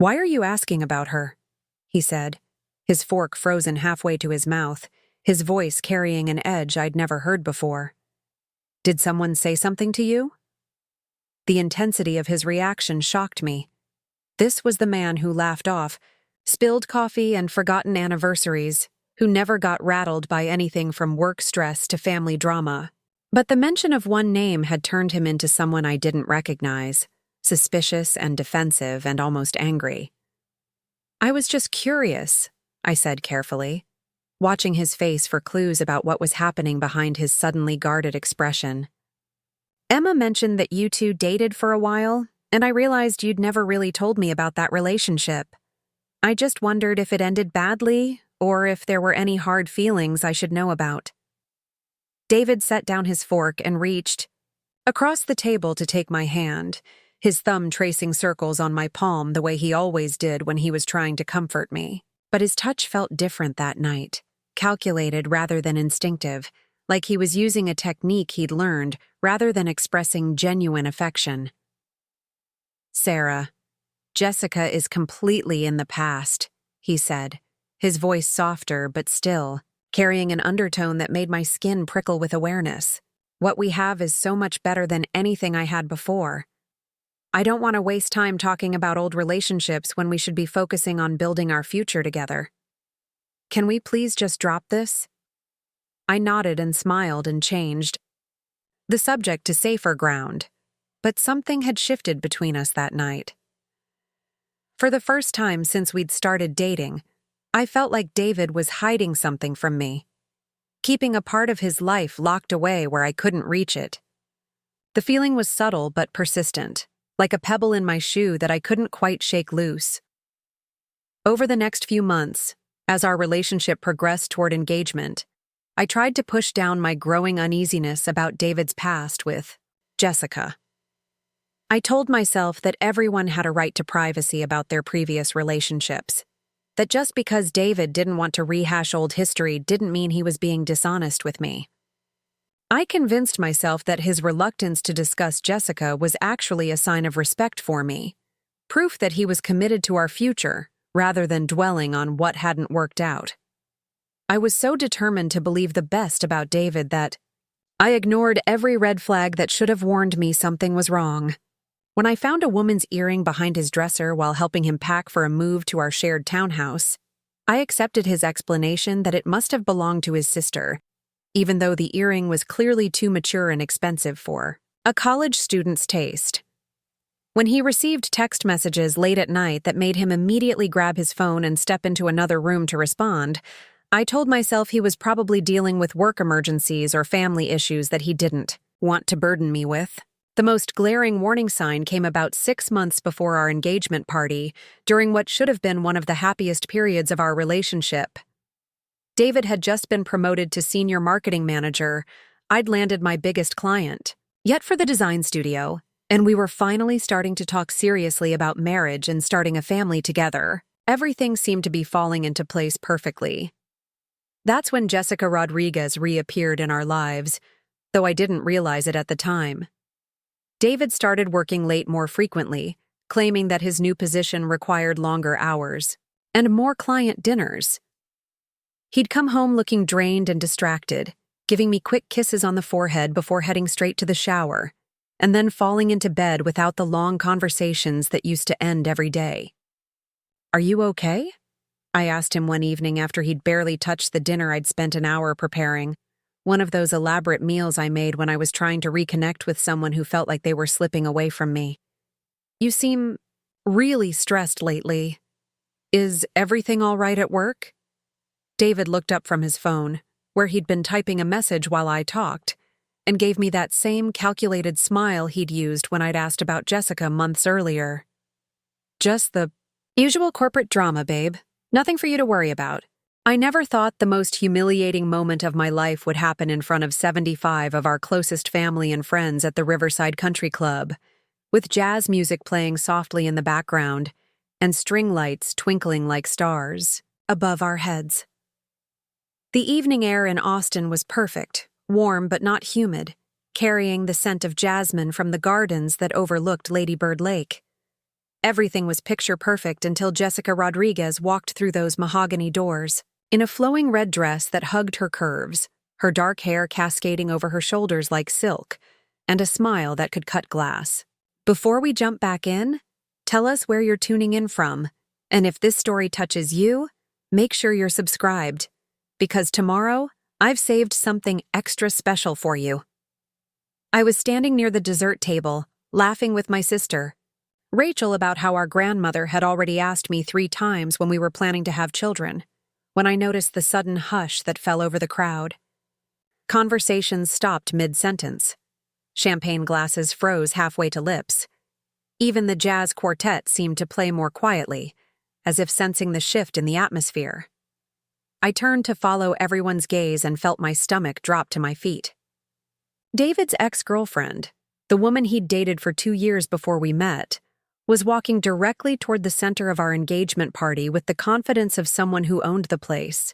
"Why are you asking about her?" he said, his fork frozen halfway to his mouth, his voice carrying an edge I'd never heard before. "Did someone say something to you?" The intensity of his reaction shocked me. This was the man who laughed off spilled coffee and forgotten anniversaries, who never got rattled by anything from work stress to family drama. But the mention of one name had turned him into someone I didn't recognize, suspicious and defensive and almost angry. "I was just curious," I said carefully, watching his face for clues about what was happening behind his suddenly guarded expression. "Emma mentioned that you two dated for a while, and I realized you'd never really told me about that relationship. I just wondered if it ended badly, or if there were any hard feelings I should know about." David set down his fork and reached across the table to take my hand, his thumb tracing circles on my palm the way he always did when he was trying to comfort me. But his touch felt different that night, calculated rather than instinctive, like he was using a technique he'd learned rather than expressing genuine affection. "Sarah, Jessica is completely in the past," he said, his voice softer but still, carrying an undertone that made my skin prickle with awareness. "What we have is so much better than anything I had before. I don't want to waste time talking about old relationships when we should be focusing on building our future together. Can we please just drop this?" I nodded and smiled and changed the subject to safer ground, but something had shifted between us that night. For the first time since we'd started dating, I felt like David was hiding something from me, keeping a part of his life locked away where I couldn't reach it. The feeling was subtle but persistent, like a pebble in my shoe that I couldn't quite shake loose. Over the next few months, as our relationship progressed toward engagement, I tried to push down my growing uneasiness about David's past with Jessica. I told myself that everyone had a right to privacy about their previous relationships, that just because David didn't want to rehash old history didn't mean he was being dishonest with me. I convinced myself that his reluctance to discuss Jessica was actually a sign of respect for me, proof that he was committed to our future rather than dwelling on what hadn't worked out. I was so determined to believe the best about David that I ignored every red flag that should have warned me something was wrong. When I found a woman's earring behind his dresser while helping him pack for a move to our shared townhouse, I accepted his explanation that it must have belonged to his sister, even though the earring was clearly too mature and expensive for a college student's taste. When he received text messages late at night that made him immediately grab his phone and step into another room to respond, I told myself he was probably dealing with work emergencies or family issues that he didn't want to burden me with. The most glaring warning sign came about 6 months before our engagement party, during what should have been one of the happiest periods of our relationship. David had just been promoted to senior marketing manager. I'd landed my biggest client, yet for the design studio, and we were finally starting to talk seriously about marriage and starting a family together. Everything seemed to be falling into place perfectly. That's when Jessica Rodriguez reappeared in our lives, though I didn't realize it at the time. David started working late more frequently, claiming that his new position required longer hours and more client dinners. He'd come home looking drained and distracted, giving me quick kisses on the forehead before heading straight to the shower, and then falling into bed without the long conversations that used to end every day. "Are you okay?" I asked him one evening after he'd barely touched the dinner I'd spent an hour preparing, one of those elaborate meals I made when I was trying to reconnect with someone who felt like they were slipping away from me. "You seem really stressed lately. Is everything all right at work?" David looked up from his phone, where he'd been typing a message while I talked, and gave me that same calculated smile he'd used when I'd asked about Jessica months earlier. "Just the usual corporate drama, babe. Nothing for you to worry about." I never thought the most humiliating moment of my life would happen in front of 75 of our closest family and friends at the Riverside Country Club, with jazz music playing softly in the background and string lights twinkling like stars above our heads. The evening air in Austin was perfect, warm but not humid, carrying the scent of jasmine from the gardens that overlooked Lady Bird Lake. Everything was picture perfect until Jessica Rodriguez walked through those mahogany doors. In a flowing red dress that hugged her curves, her dark hair cascading over her shoulders like silk, and a smile that could cut glass. Before we jump back in, tell us where you're tuning in from, and if this story touches you, make sure you're subscribed, because tomorrow, I've saved something extra special for you. I was standing near the dessert table, laughing with my sister, Rachel, about how our grandmother had already asked me 3 times when we were planning to have children, when I noticed the sudden hush that fell over the crowd. Conversations stopped mid-sentence. Champagne glasses froze halfway to lips. Even the jazz quartet seemed to play more quietly, as if sensing the shift in the atmosphere. I turned to follow everyone's gaze and felt my stomach drop to my feet. David's ex-girlfriend, the woman he'd dated for 2 years before we met, was walking directly toward the center of our engagement party with the confidence of someone who owned the place.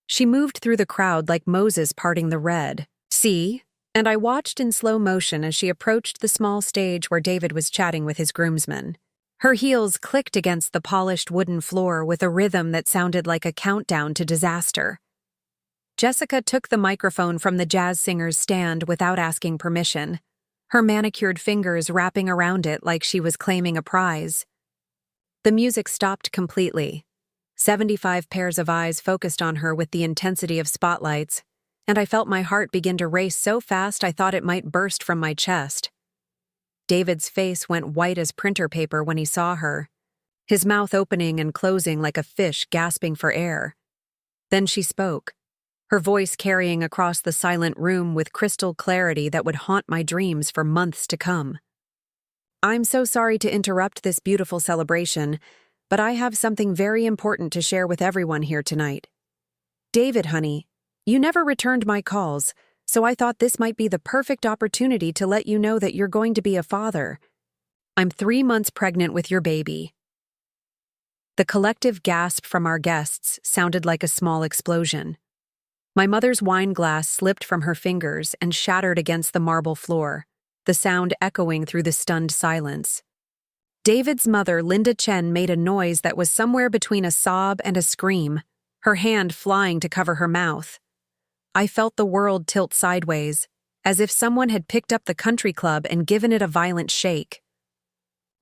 She moved through the crowd like Moses parting the Red Sea, and I watched in slow motion as she approached the small stage where David was chatting with his groomsmen. Her heels clicked against the polished wooden floor with a rhythm that sounded like a countdown to disaster. Jessica took the microphone from the jazz singer's stand without asking permission, her manicured fingers wrapping around it like she was claiming a prize. The music stopped completely. 75 pairs of eyes focused on her with the intensity of spotlights, and I felt my heart begin to race so fast I thought it might burst from my chest. David's face went white as printer paper when he saw her, his mouth opening and closing like a fish gasping for air. Then she spoke, her voice carrying across the silent room with crystal clarity that would haunt my dreams for months to come. "I'm so sorry to interrupt this beautiful celebration, but I have something very important to share with everyone here tonight. David, honey, you never returned my calls, so I thought this might be the perfect opportunity to let you know that you're going to be a father. I'm 3 months pregnant with your baby." The collective gasp from our guests sounded like a small explosion. My mother's wine glass slipped from her fingers and shattered against the marble floor, the sound echoing through the stunned silence. David's mother, Linda Chen, made a noise that was somewhere between a sob and a scream, her hand flying to cover her mouth. I felt the world tilt sideways, as if someone had picked up the country club and given it a violent shake.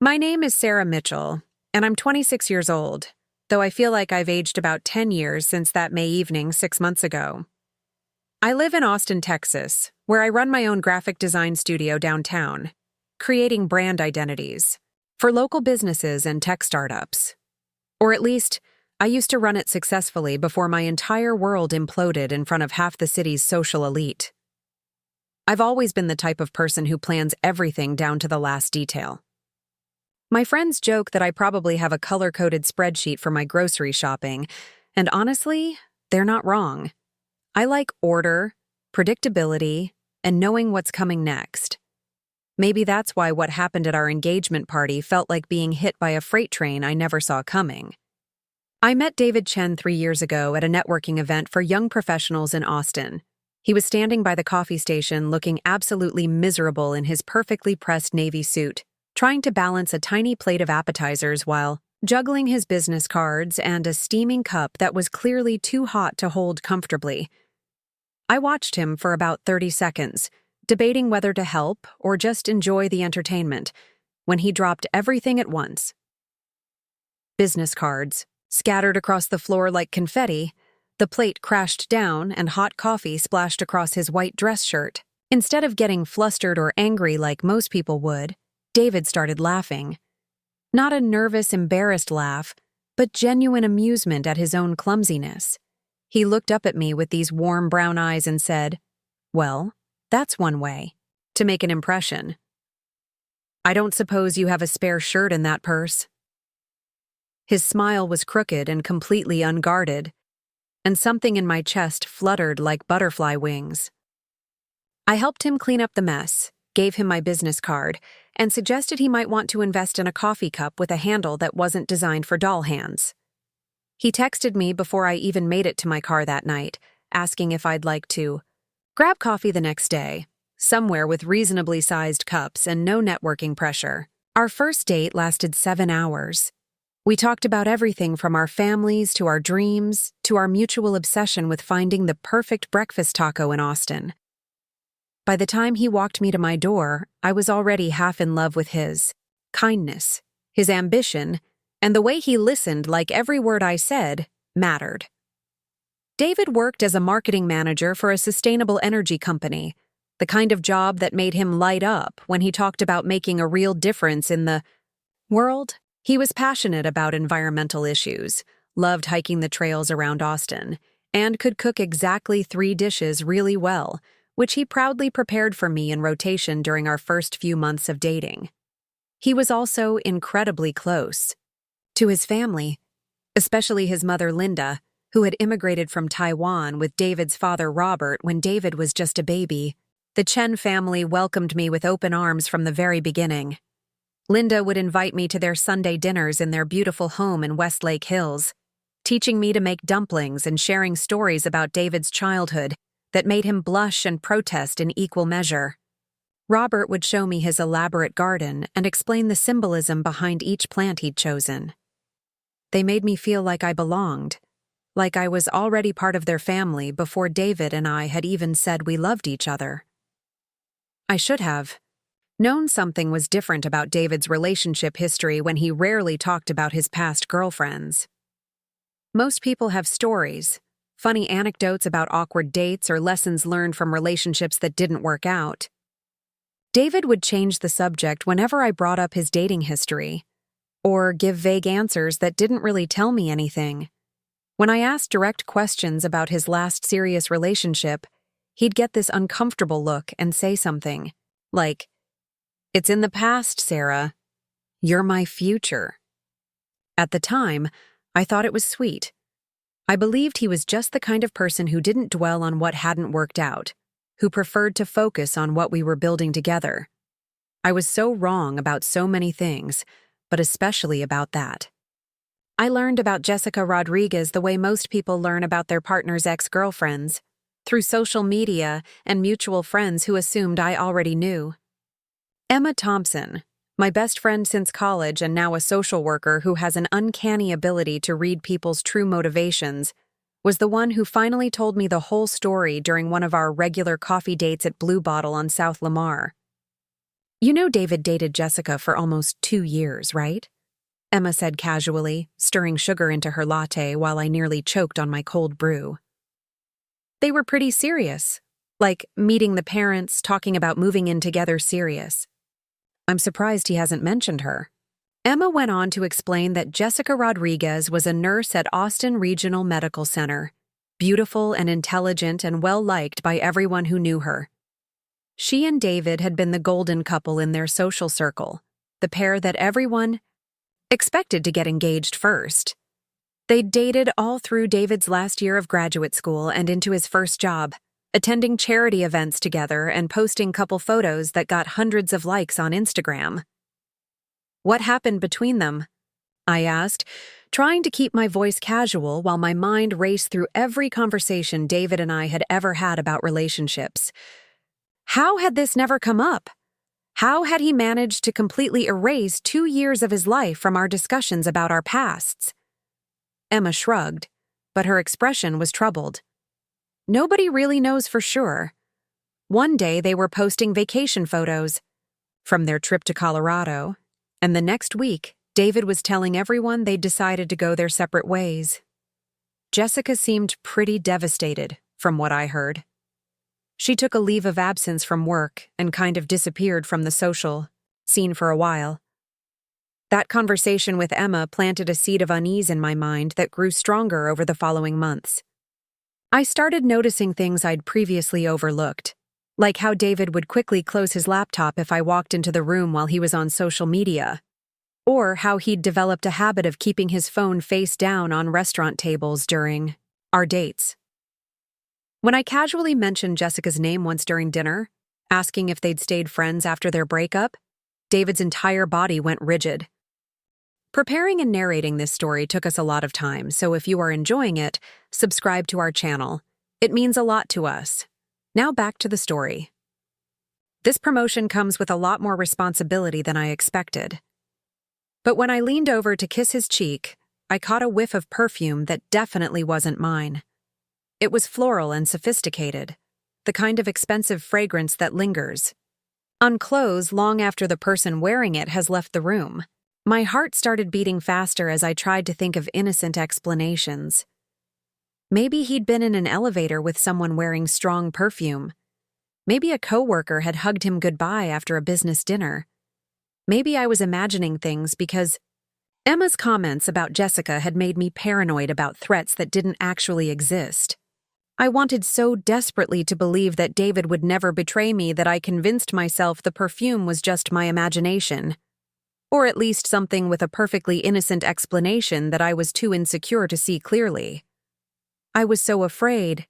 "My name is Sarah Mitchell, and I'm 26 years old, though I feel like I've aged about 10 years since that May evening 6 months ago. I live in Austin, Texas, where I run my own graphic design studio downtown, creating brand identities for local businesses and tech startups. Or at least, I used to run it successfully before my entire world imploded in front of half the city's social elite. I've always been the type of person who plans everything down to the last detail. My friends joke that I probably have a color-coded spreadsheet for my grocery shopping, and honestly, they're not wrong. I like order, predictability, and knowing what's coming next. Maybe that's why what happened at our engagement party felt like being hit by a freight train I never saw coming. I met David Chen 3 years ago at a networking event for young professionals in Austin. He was standing by the coffee station looking absolutely miserable in his perfectly pressed navy suit, trying to balance a tiny plate of appetizers while juggling his business cards and a steaming cup that was clearly too hot to hold comfortably. I watched him for about 30 seconds, debating whether to help or just enjoy the entertainment, when he dropped everything at once. Business cards, scattered across the floor like confetti, the plate crashed down and hot coffee splashed across his white dress shirt. Instead of getting flustered or angry like most people would, David started laughing. Not a nervous, embarrassed laugh, but genuine amusement at his own clumsiness. He looked up at me with these warm brown eyes and said, "Well, that's one way to make an impression. I don't suppose you have a spare shirt in that purse?" His smile was crooked and completely unguarded, and something in my chest fluttered like butterfly wings. I helped him clean up the mess, gave him my business card, and suggested he might want to invest in a coffee cup with a handle that wasn't designed for doll hands. He texted me before I even made it to my car that night, asking if I'd like to grab coffee the next day, somewhere with reasonably sized cups and no networking pressure. Our first date lasted 7 hours. We talked about everything from our families to our dreams to our mutual obsession with finding the perfect breakfast taco in Austin. By the time he walked me to my door, I was already half in love with his kindness, his ambition, and the way he listened like every word I said mattered. David worked as a marketing manager for a sustainable energy company, the kind of job that made him light up when he talked about making a real difference in the world. He was passionate about environmental issues, loved hiking the trails around Austin, and could cook exactly 3 dishes really well, which he proudly prepared for me in rotation during our first few months of dating. He was also incredibly close to his family, especially his mother Linda, who had immigrated from Taiwan with David's father Robert when David was just a baby. The Chen family welcomed me with open arms from the very beginning. Linda would invite me to their Sunday dinners in their beautiful home in Westlake Hills, teaching me to make dumplings and sharing stories about David's childhood that made him blush and protest in equal measure. Robert would show me his elaborate garden and explain the symbolism behind each plant he'd chosen. They made me feel like I belonged, like I was already part of their family before David and I had even said we loved each other. I should have known something was different about David's relationship history when he rarely talked about his past girlfriends. Most people have stories, funny anecdotes about awkward dates or lessons learned from relationships that didn't work out. David would change the subject whenever I brought up his dating history, or give vague answers that didn't really tell me anything. When I asked direct questions about his last serious relationship, he'd get this uncomfortable look and say something, like, "It's in the past, Sarah. You're my future." At the time, I thought it was sweet. I believed he was just the kind of person who didn't dwell on what hadn't worked out, who preferred to focus on what we were building together. I was so wrong about so many things, but especially about that. I learned about Jessica Rodriguez the way most people learn about their partner's ex-girlfriends, through social media and mutual friends who assumed I already knew. Emma Thompson, my best friend since college and now a social worker who has an uncanny ability to read people's true motivations, was the one who finally told me the whole story during one of our regular coffee dates at Blue Bottle on South Lamar. "You know David dated Jessica for almost 2 years, right?" Emma said casually, stirring sugar into her latte while I nearly choked on my cold brew. "They were pretty serious, like meeting the parents, talking about moving in together serious. I'm surprised he hasn't mentioned her." Emma went on to explain that Jessica Rodriguez was a nurse at Austin Regional Medical Center, beautiful and intelligent and well-liked by everyone who knew her. She and David had been the golden couple in their social circle, the pair that everyone expected to get engaged first. They'd dated all through David's last year of graduate school and into his first job, attending charity events together and posting couple photos that got hundreds of likes on Instagram. "What happened between them?" I asked, trying to keep my voice casual while my mind raced through every conversation David and I had ever had about relationships. How had this never come up? How had he managed to completely erase 2 years of his life from our discussions about our pasts? Emma shrugged, but her expression was troubled. "Nobody really knows for sure. One day they were posting vacation photos from their trip to Colorado, and the next week, David was telling everyone they'd decided to go their separate ways. Jessica seemed pretty devastated, from what I heard. She took a leave of absence from work and kind of disappeared from the social scene for a while. That conversation with Emma planted a seed of unease in my mind that grew stronger over the following months. I started noticing things I'd previously overlooked, like how David would quickly close his laptop if I walked into the room while he was on social media, or how he'd developed a habit of keeping his phone face down on restaurant tables during our dates. When I casually mentioned Jessica's name once during dinner, asking if they'd stayed friends after their breakup, David's entire body went rigid. Preparing and narrating this story took us a lot of time, so if you are enjoying it, subscribe to our channel. It means a lot to us. Now back to the story. This promotion comes with a lot more responsibility than I expected. But when I leaned over to kiss his cheek, I caught a whiff of perfume that definitely wasn't mine. It was floral and sophisticated, the kind of expensive fragrance that lingers on clothes long after the person wearing it has left the room. My heart started beating faster as I tried to think of innocent explanations. Maybe he'd been in an elevator with someone wearing strong perfume. Maybe a coworker had hugged him goodbye after a business dinner. Maybe I was imagining things because Emma's comments about Jessica had made me paranoid about threats that didn't actually exist. I wanted so desperately to believe that David would never betray me that I convinced myself the perfume was just my imagination. Or at least something with a perfectly innocent explanation that I was too insecure to see clearly. I was so afraid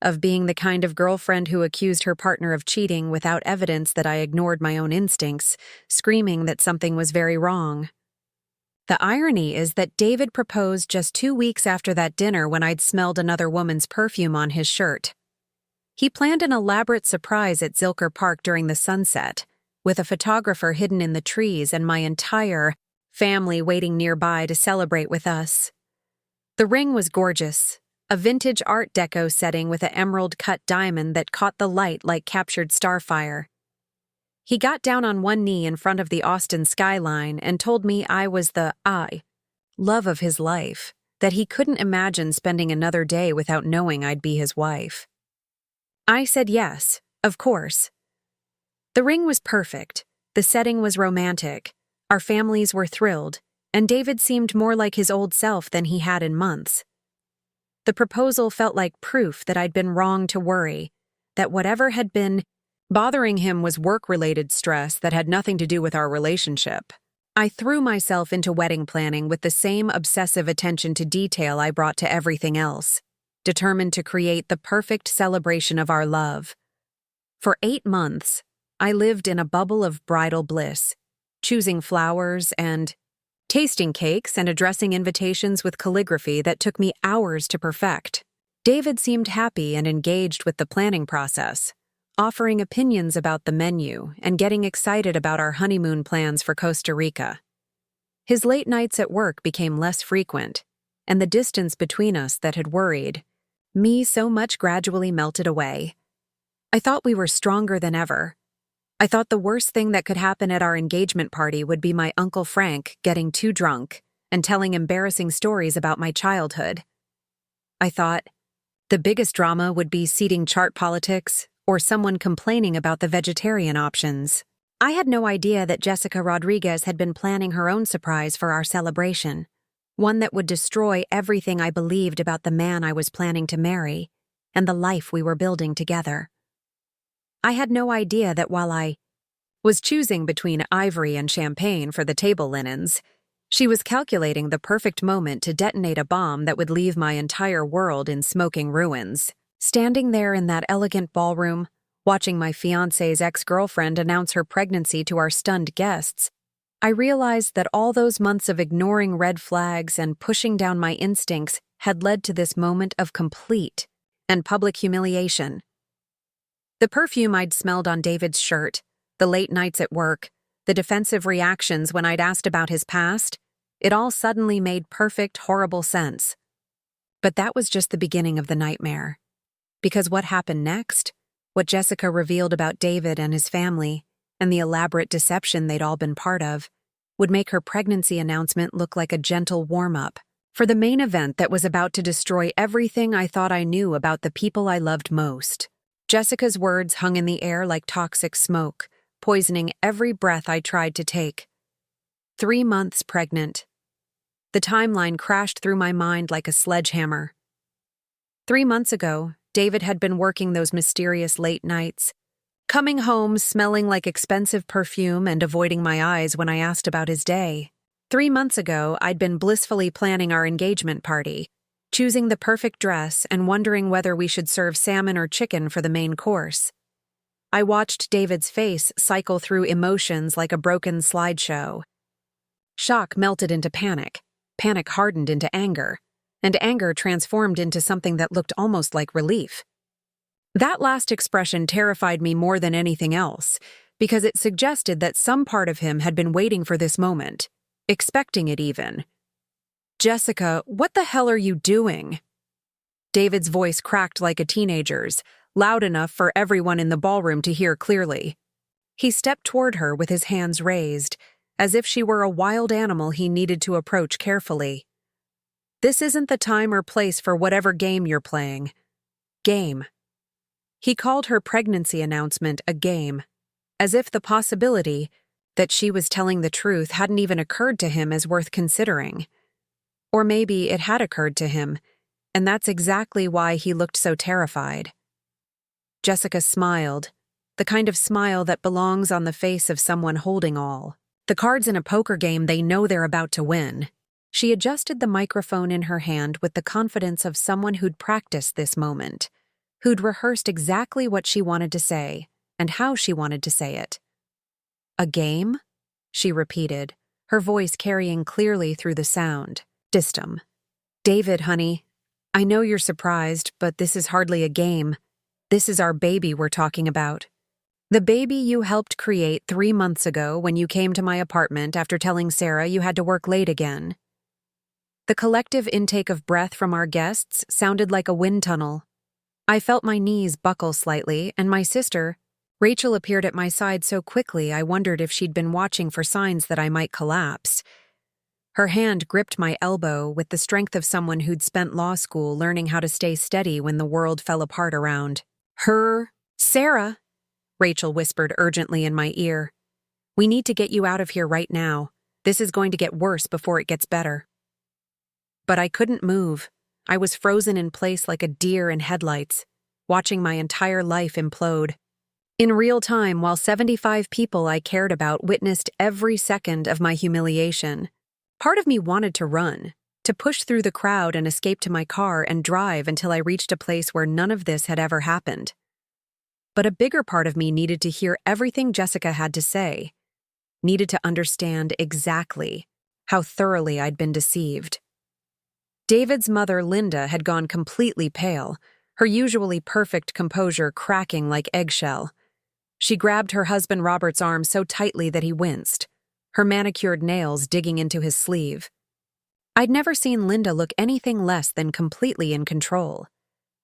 of being the kind of girlfriend who accused her partner of cheating without evidence that I ignored my own instincts, screaming that something was very wrong. The irony is that David proposed just 2 weeks after that dinner when I'd smelled another woman's perfume on his shirt. He planned an elaborate surprise at Zilker Park during the sunset, with a photographer hidden in the trees and my entire family waiting nearby to celebrate with us. The ring was gorgeous, a vintage Art Deco setting with an emerald-cut diamond that caught the light like captured starfire. He got down on one knee in front of the Austin skyline and told me I was the love of his life, that he couldn't imagine spending another day without knowing I'd be his wife. I said yes, of course. The ring was perfect, the setting was romantic, our families were thrilled, and David seemed more like his old self than he had in months. The proposal felt like proof that I'd been wrong to worry, that whatever had been bothering him was work-related stress that had nothing to do with our relationship. I threw myself into wedding planning with the same obsessive attention to detail I brought to everything else, determined to create the perfect celebration of our love. For 8 months, I lived in a bubble of bridal bliss, choosing flowers and tasting cakes and addressing invitations with calligraphy that took me hours to perfect. David seemed happy and engaged with the planning process, offering opinions about the menu and getting excited about our honeymoon plans for Costa Rica. His late nights at work became less frequent, and the distance between us that had worried me so much gradually melted away. I thought we were stronger than ever. I thought the worst thing that could happen at our engagement party would be my Uncle Frank getting too drunk and telling embarrassing stories about my childhood. I thought the biggest drama would be seating chart politics or someone complaining about the vegetarian options. I had no idea that Jessica Rodriguez had been planning her own surprise for our celebration, one that would destroy everything I believed about the man I was planning to marry and the life we were building together. I had no idea that while I was choosing between ivory and champagne for the table linens, she was calculating the perfect moment to detonate a bomb that would leave my entire world in smoking ruins. Standing there in that elegant ballroom, watching my fiancé's ex-girlfriend announce her pregnancy to our stunned guests, I realized that all those months of ignoring red flags and pushing down my instincts had led to this moment of complete and public humiliation. The perfume I'd smelled on David's shirt, the late nights at work, the defensive reactions when I'd asked about his past, it all suddenly made perfect, horrible sense. But that was just the beginning of the nightmare. Because what happened next, what Jessica revealed about David and his family, and the elaborate deception they'd all been part of, would make her pregnancy announcement look like a gentle warm-up for the main event that was about to destroy everything I thought I knew about the people I loved most. Jessica's words hung in the air like toxic smoke, poisoning every breath I tried to take. 3 months pregnant. The timeline crashed through my mind like a sledgehammer. 3 months ago, David had been working those mysterious late nights, coming home smelling like expensive perfume and avoiding my eyes when I asked about his day. 3 months ago, I'd been blissfully planning our engagement party, choosing the perfect dress and wondering whether we should serve salmon or chicken for the main course. I watched David's face cycle through emotions like a broken slideshow. Shock melted into panic, panic hardened into anger, and anger transformed into something that looked almost like relief. That last expression terrified me more than anything else, because it suggested that some part of him had been waiting for this moment, expecting it even. "Jessica, what the hell are you doing?" David's voice cracked like a teenager's, loud enough for everyone in the ballroom to hear clearly. He stepped toward her with his hands raised, as if she were a wild animal he needed to approach carefully. "This isn't the time or place for whatever game you're playing." Game. He called her pregnancy announcement a game, as if the possibility that she was telling the truth hadn't even occurred to him as worth considering. Or maybe it had occurred to him, and that's exactly why he looked so terrified. Jessica smiled, the kind of smile that belongs on the face of someone holding all. The cards in a poker game they know they're about to win. She adjusted the microphone in her hand with the confidence of someone who'd practiced this moment, who'd rehearsed exactly what she wanted to say and how she wanted to say it. "A game?" she repeated, her voice carrying clearly through the sound. "Distum. David, honey, I know you're surprised, but this is hardly a game. This is our baby we're talking about. The baby you helped create 3 months ago when you came to my apartment after telling Sarah you had to work late again." The collective intake of breath from our guests sounded like a wind tunnel. I felt my knees buckle slightly, and my sister, Rachel, appeared at my side so quickly I wondered if she'd been watching for signs that I might collapse. Her hand gripped my elbow with the strength of someone who'd spent law school learning how to stay steady when the world fell apart around her. "Sarah," Rachel whispered urgently in my ear. "We need to get you out of here right now. This is going to get worse before it gets better." But I couldn't move. I was frozen in place like a deer in headlights, watching my entire life implode. In real time, while 75 people I cared about witnessed every second of my humiliation. Part of me wanted to run, to push through the crowd and escape to my car and drive until I reached a place where none of this had ever happened. But a bigger part of me needed to hear everything Jessica had to say, needed to understand exactly how thoroughly I'd been deceived. David's mother, Linda, had gone completely pale, her usually perfect composure cracking like eggshell. She grabbed her husband Robert's arm so tightly that he winced, her manicured nails digging into his sleeve. I'd never seen Linda look anything less than completely in control.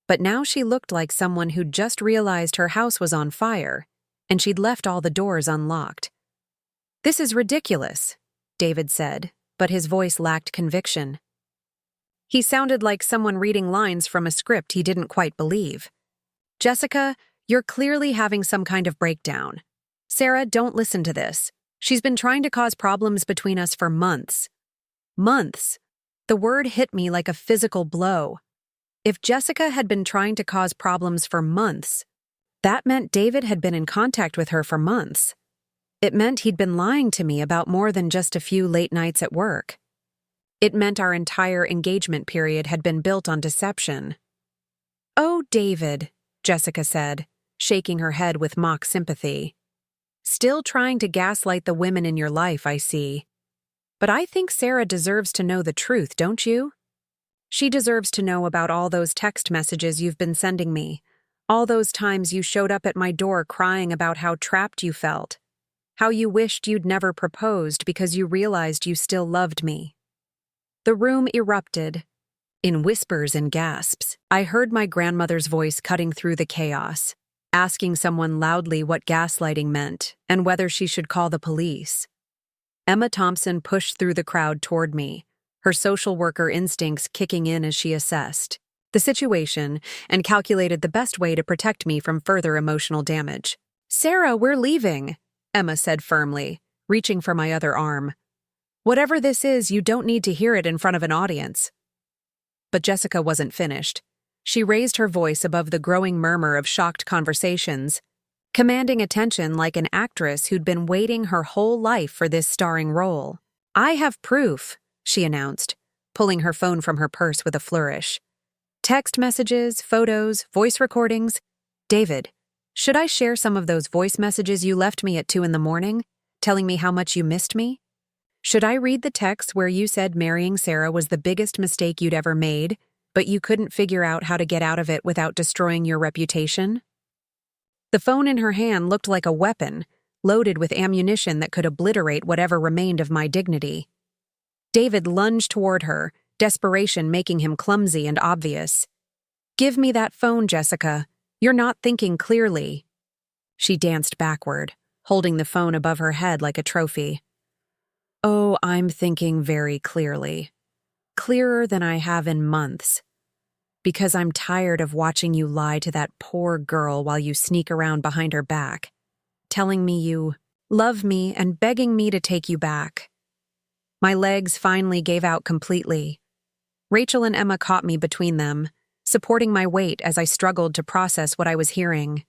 But now she looked like someone who'd just realized her house was on fire, and she'd left all the doors unlocked. "This is ridiculous," David said, but his voice lacked conviction. He sounded like someone reading lines from a script he didn't quite believe. "Jessica, you're clearly having some kind of breakdown. Sarah, don't listen to this. She's been trying to cause problems between us for months." Months. The word hit me like a physical blow. If Jessica had been trying to cause problems for months, that meant David had been in contact with her for months. It meant he'd been lying to me about more than just a few late nights at work. It meant our entire engagement period had been built on deception. "Oh, David," Jessica said, shaking her head with mock sympathy. "Still trying to gaslight the women in your life, I see. But I think Sarah deserves to know the truth, don't you? She deserves to know about all those text messages you've been sending me, all those times you showed up at my door crying about how trapped you felt, how you wished you'd never proposed because you realized you still loved me." The room erupted. In whispers and gasps, I heard my grandmother's voice cutting through the chaos, asking someone loudly what gaslighting meant and whether she should call the police. Emma Thompson pushed through the crowd toward me, her social worker instincts kicking in as she assessed the situation and calculated the best way to protect me from further emotional damage. "Sarah, we're leaving," Emma said firmly, reaching for my other arm. "Whatever this is, you don't need to hear it in front of an audience." But Jessica wasn't finished. She raised her voice above the growing murmur of shocked conversations, commanding attention like an actress who'd been waiting her whole life for this starring role. "I have proof," she announced, pulling her phone from her purse with a flourish. "Text messages, photos, voice recordings. David, should I share some of those voice messages you left me at 2 a.m, telling me how much you missed me? Should I read the texts where you said marrying Sarah was the biggest mistake you'd ever made, but you couldn't figure out how to get out of it without destroying your reputation?" The phone in her hand looked like a weapon, loaded with ammunition that could obliterate whatever remained of my dignity. David lunged toward her, desperation making him clumsy and obvious. "Give me that phone, Jessica. You're not thinking clearly." She danced backward, holding the phone above her head like a trophy. "Oh, I'm thinking very clearly. Clearer than I have in months. Because I'm tired of watching you lie to that poor girl while you sneak around behind her back, telling me you love me and begging me to take you back." My legs finally gave out completely. Rachel and Emma caught me between them, supporting my weight as I struggled to process what I was hearing.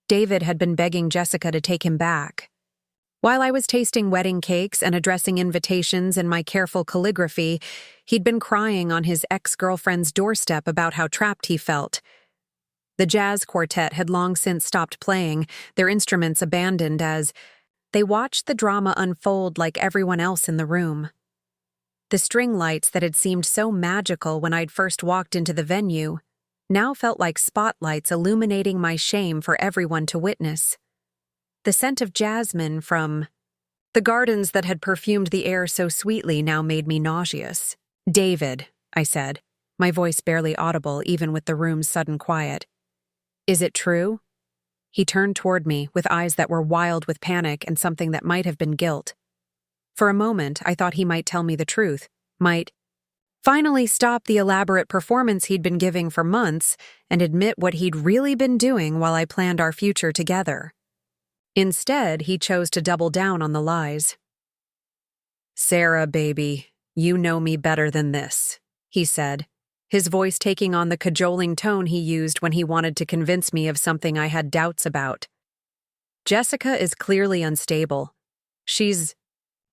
David had been begging Jessica to take him back. While I was tasting wedding cakes and addressing invitations in my careful calligraphy, he'd been crying on his ex-girlfriend's doorstep about how trapped he felt. The jazz quartet had long since stopped playing, their instruments abandoned as they watched the drama unfold like everyone else in the room. The string lights that had seemed so magical when I'd first walked into the venue now felt like spotlights illuminating my shame for everyone to witness. The scent of jasmine from the gardens that had perfumed the air so sweetly now made me nauseous. "David," I said, my voice barely audible even with the room's sudden quiet. "Is it true?" He turned toward me with eyes that were wild with panic and something that might have been guilt. For a moment, I thought he might tell me the truth, might finally stop the elaborate performance he'd been giving for months and admit what he'd really been doing while I planned our future together. Instead, he chose to double down on the lies. "Sarah, baby, you know me better than this," he said, his voice taking on the cajoling tone he used when he wanted to convince me of something I had doubts about. "Jessica is clearly unstable. She's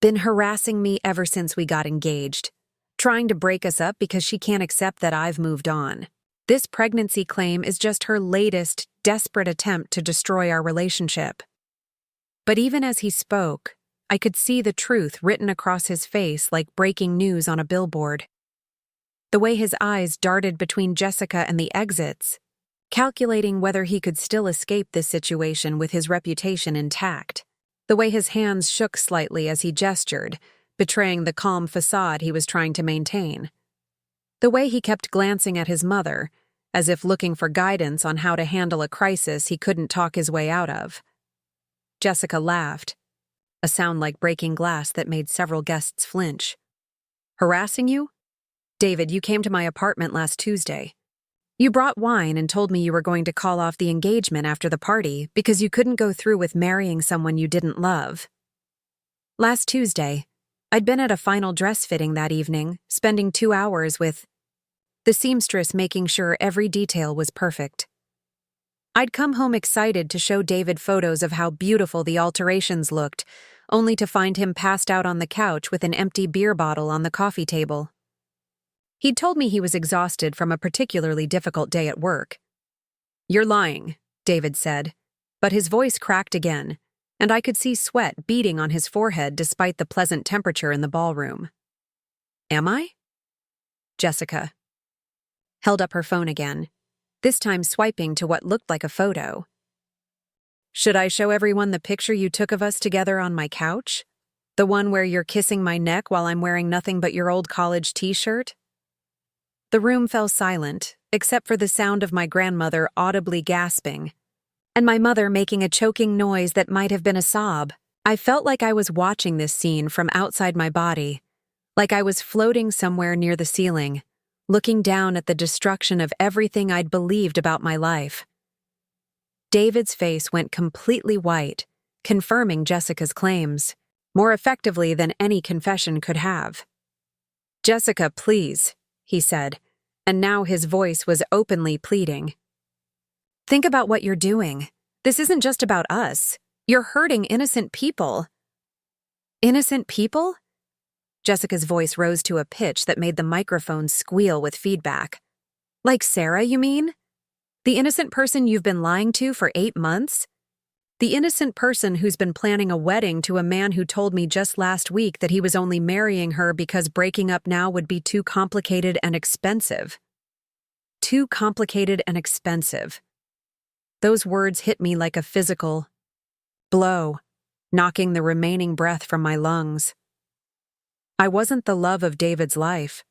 been harassing me ever since we got engaged, trying to break us up because she can't accept that I've moved on. This pregnancy claim is just her latest, desperate attempt to destroy our relationship." But even as he spoke, I could see the truth written across his face like breaking news on a billboard. The way his eyes darted between Jessica and the exits, calculating whether he could still escape this situation with his reputation intact. The way his hands shook slightly as he gestured, betraying the calm facade he was trying to maintain. The way he kept glancing at his mother, as if looking for guidance on how to handle a crisis he couldn't talk his way out of. Jessica laughed, a sound like breaking glass that made several guests flinch. "Harassing you? David, you came to my apartment last Tuesday. You brought wine and told me you were going to call off the engagement after the party because you couldn't go through with marrying someone you didn't love. Last Tuesday, I'd been at a final dress fitting that evening, spending 2 hours with the seamstress making sure every detail was perfect. I'd come home excited to show David photos of how beautiful the alterations looked, only to find him passed out on the couch with an empty beer bottle on the coffee table. He'd told me he was exhausted from a particularly difficult day at work. "You're lying," David said, but his voice cracked again, and I could see sweat beading on his forehead despite the pleasant temperature in the ballroom. "Am I?" Jessica held up her phone again, this time swiping to what looked like a photo. "Should I show everyone the picture you took of us together on my couch? The one where you're kissing my neck while I'm wearing nothing but your old college t-shirt?" The room fell silent, except for the sound of my grandmother audibly gasping, and my mother making a choking noise that might have been a sob. I felt like I was watching this scene from outside my body, like I was floating somewhere near the ceiling, looking down at the destruction of everything I'd believed about my life. David's face went completely white, confirming Jessica's claims, more effectively than any confession could have. "Jessica, please," he said, and now his voice was openly pleading. "Think about what you're doing. This isn't just about us. You're hurting innocent people." "Innocent people?" Jessica's voice rose to a pitch that made the microphone squeal with feedback. "Like Sarah, you mean? The innocent person you've been lying to for 8 months? The innocent person who's been planning a wedding to a man who told me just last week that he was only marrying her because breaking up now would be too complicated and expensive. Too complicated and expensive." Those words hit me like a physical blow, knocking the remaining breath from my lungs. I wasn't the love of David's life.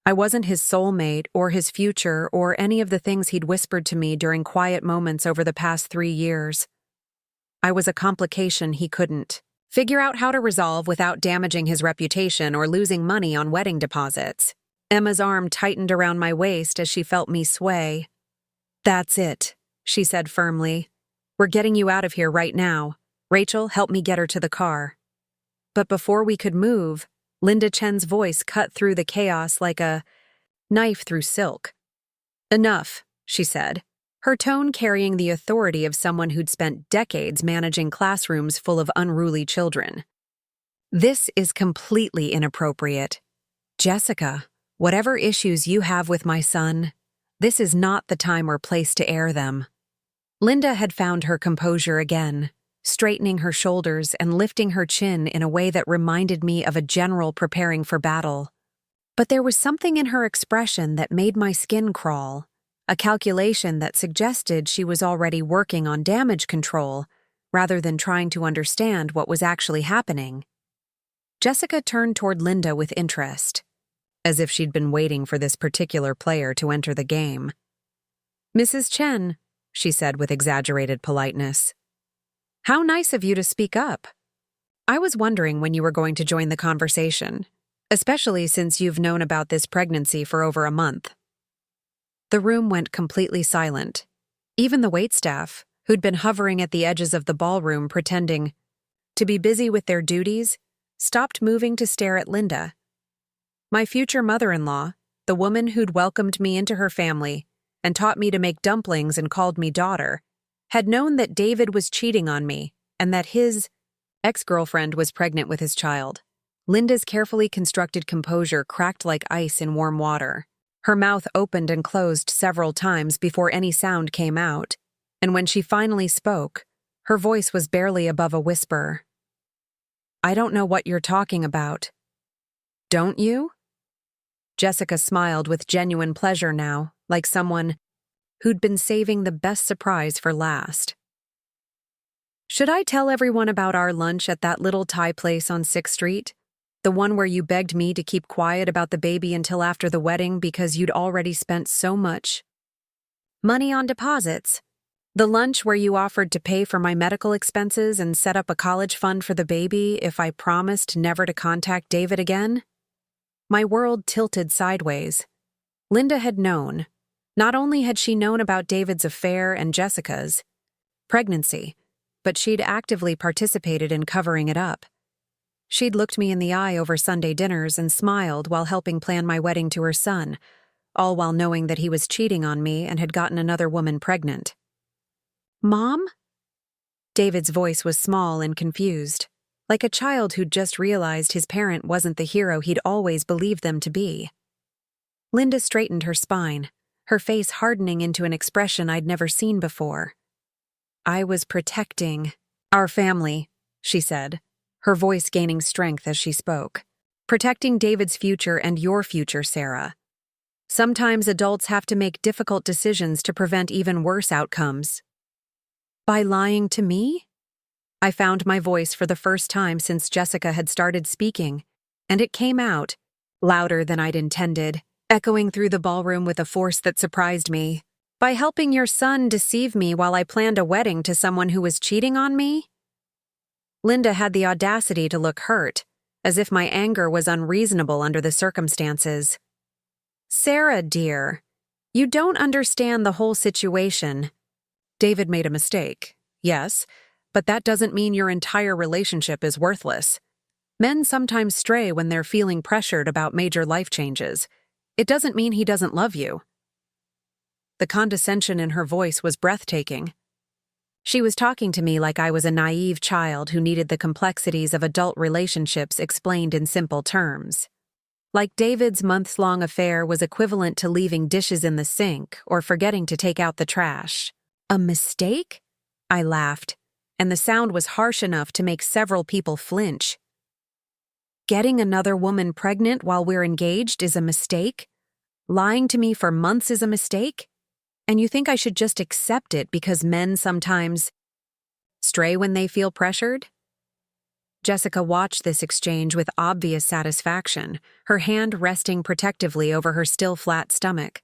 I wasn't his soulmate or his future or any of the things he'd whispered to me during quiet moments over the past 3 years. I was a complication he couldn't figure out how to resolve without damaging his reputation or losing money on wedding deposits. Emma's arm tightened around my waist as she felt me sway. "That's it," she said firmly. "We're getting you out of here right now. Rachel, help me get her to the car." But before we could move, Linda Chen's voice cut through the chaos like a knife through silk. "Enough," she said, her tone carrying the authority of someone who'd spent decades managing classrooms full of unruly children. "This is completely inappropriate. Jessica, whatever issues you have with my son, this is not the time or place to air them." Linda had found her composure again, straightening her shoulders and lifting her chin in a way that reminded me of a general preparing for battle. But there was something in her expression that made my skin crawl, a calculation that suggested she was already working on damage control rather than trying to understand what was actually happening. Jessica turned toward Linda with interest, as if she'd been waiting for this particular player to enter the game. "Mrs. Chen," she said with exaggerated politeness, "how nice of you to speak up. I was wondering when you were going to join the conversation, especially since you've known about this pregnancy for over a month." The room went completely silent. Even the waitstaff, who'd been hovering at the edges of the ballroom pretending to be busy with their duties, stopped moving to stare at Linda. My future mother-in-law, the woman who'd welcomed me into her family and taught me to make dumplings and called me daughter, had known that David was cheating on me and that his ex-girlfriend was pregnant with his child. Linda's carefully constructed composure cracked like ice in warm water. Her mouth opened and closed several times before any sound came out, and when she finally spoke, her voice was barely above a whisper. "I don't know what you're talking about." "Don't you?" Jessica smiled with genuine pleasure now, like someone who'd been saving the best surprise for last. "Should I tell everyone about our lunch at that little Thai place on 6th Street? The one where you begged me to keep quiet about the baby until after the wedding because you'd already spent so much money on deposits? The lunch where you offered to pay for my medical expenses and set up a college fund for the baby if I promised never to contact David again?" My world tilted sideways. Linda had known. Not only had she known about David's affair and Jessica's pregnancy, but she'd actively participated in covering it up. She'd looked me in the eye over Sunday dinners and smiled while helping plan my wedding to her son, all while knowing that he was cheating on me and had gotten another woman pregnant. "Mom?" David's voice was small and confused, like a child who'd just realized his parent wasn't the hero he'd always believed them to be. Linda straightened her spine, her face hardening into an expression I'd never seen before. "I was protecting our family," she said, her voice gaining strength as she spoke. "Protecting David's future and your future, Sarah. Sometimes adults have to make difficult decisions to prevent even worse outcomes." "By lying to me?" I found my voice for the first time since Jessica had started speaking, and it came out, louder than I'd intended, echoing through the ballroom with a force that surprised me. "By helping your son deceive me while I planned a wedding to someone who was cheating on me?" Linda had the audacity to look hurt, as if my anger was unreasonable under the circumstances. "Sarah, dear, you don't understand the whole situation. David made a mistake, yes, but that doesn't mean your entire relationship is worthless. Men sometimes stray when they're feeling pressured about major life changes. It doesn't mean he doesn't love you." The condescension in her voice was breathtaking. She was talking to me like I was a naive child who needed the complexities of adult relationships explained in simple terms. Like David's months-long affair was equivalent to leaving dishes in the sink or forgetting to take out the trash. "A mistake?" I laughed, and the sound was harsh enough to make several people flinch. "Getting another woman pregnant while we're engaged is a mistake? Lying to me for months is a mistake? And you think I should just accept it because men sometimes stray when they feel pressured?" Jessica watched this exchange with obvious satisfaction, her hand resting protectively over her still flat stomach.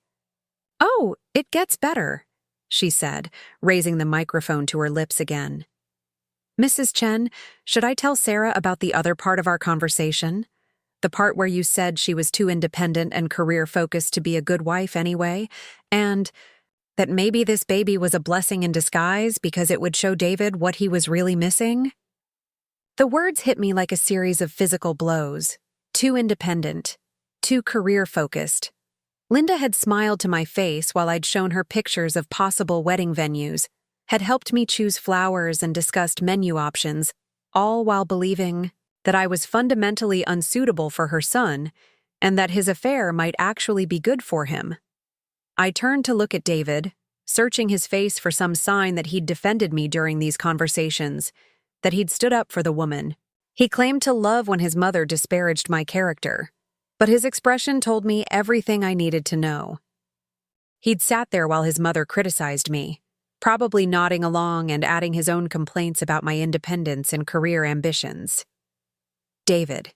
"Oh, it gets better," she said, raising the microphone to her lips again. "Mrs. Chen, should I tell Sarah about the other part of our conversation? The part where you said she was too independent and career-focused to be a good wife anyway, and that maybe this baby was a blessing in disguise because it would show David what he was really missing?" The words hit me like a series of physical blows. Too independent. Too career-focused. Linda had smiled to my face while I'd shown her pictures of possible wedding venues, had helped me choose flowers and discussed menu options, all while believing that I was fundamentally unsuitable for her son and that his affair might actually be good for him. I turned to look at David, searching his face for some sign that he'd defended me during these conversations, that he'd stood up for the woman. He claimed to love when his mother disparaged my character, but his expression told me everything I needed to know. He'd sat there while his mother criticized me, probably nodding along and adding his own complaints about my independence and career ambitions. "David,"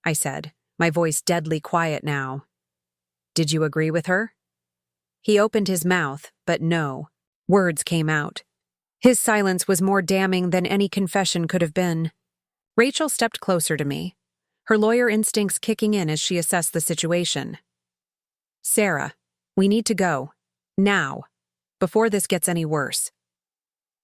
I said, my voice deadly quiet now. "Did you agree with her?" He opened his mouth, but no. Words came out. His silence was more damning than any confession could have been. Rachel stepped closer to me, her lawyer instincts kicking in as she assessed the situation. "Sarah, we need to go. Now. Before this gets any worse."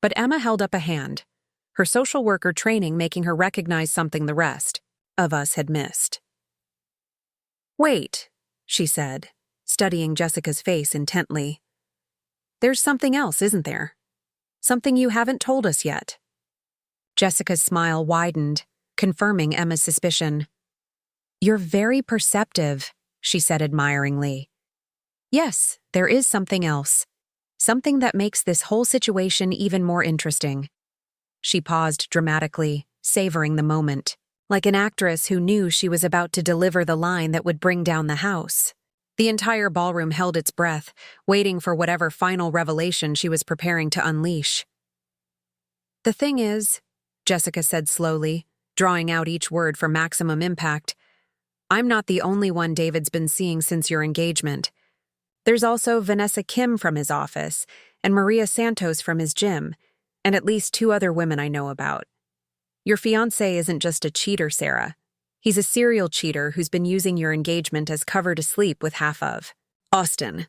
But Emma held up a hand, her social worker training making her recognize something the rest of us had missed. "Wait," she said, studying Jessica's face intently. "There's something else, isn't there? Something you haven't told us yet." Jessica's smile widened, confirming Emma's suspicion. "You're very perceptive," she said admiringly. "Yes, there is something else. Something that makes this whole situation even more interesting." She paused dramatically, savoring the moment, like an actress who knew she was about to deliver the line that would bring down the house. The entire ballroom held its breath, waiting for whatever final revelation she was preparing to unleash. "The thing is," Jessica said slowly, drawing out each word for maximum impact, "I'm not the only one David's been seeing since your engagement. There's also Vanessa Kim from his office, and Maria Santos from his gym, and at least 2 other women I know about. Your fiancé isn't just a cheater, Sarah. He's a serial cheater who's been using your engagement as cover to sleep with half of Austin."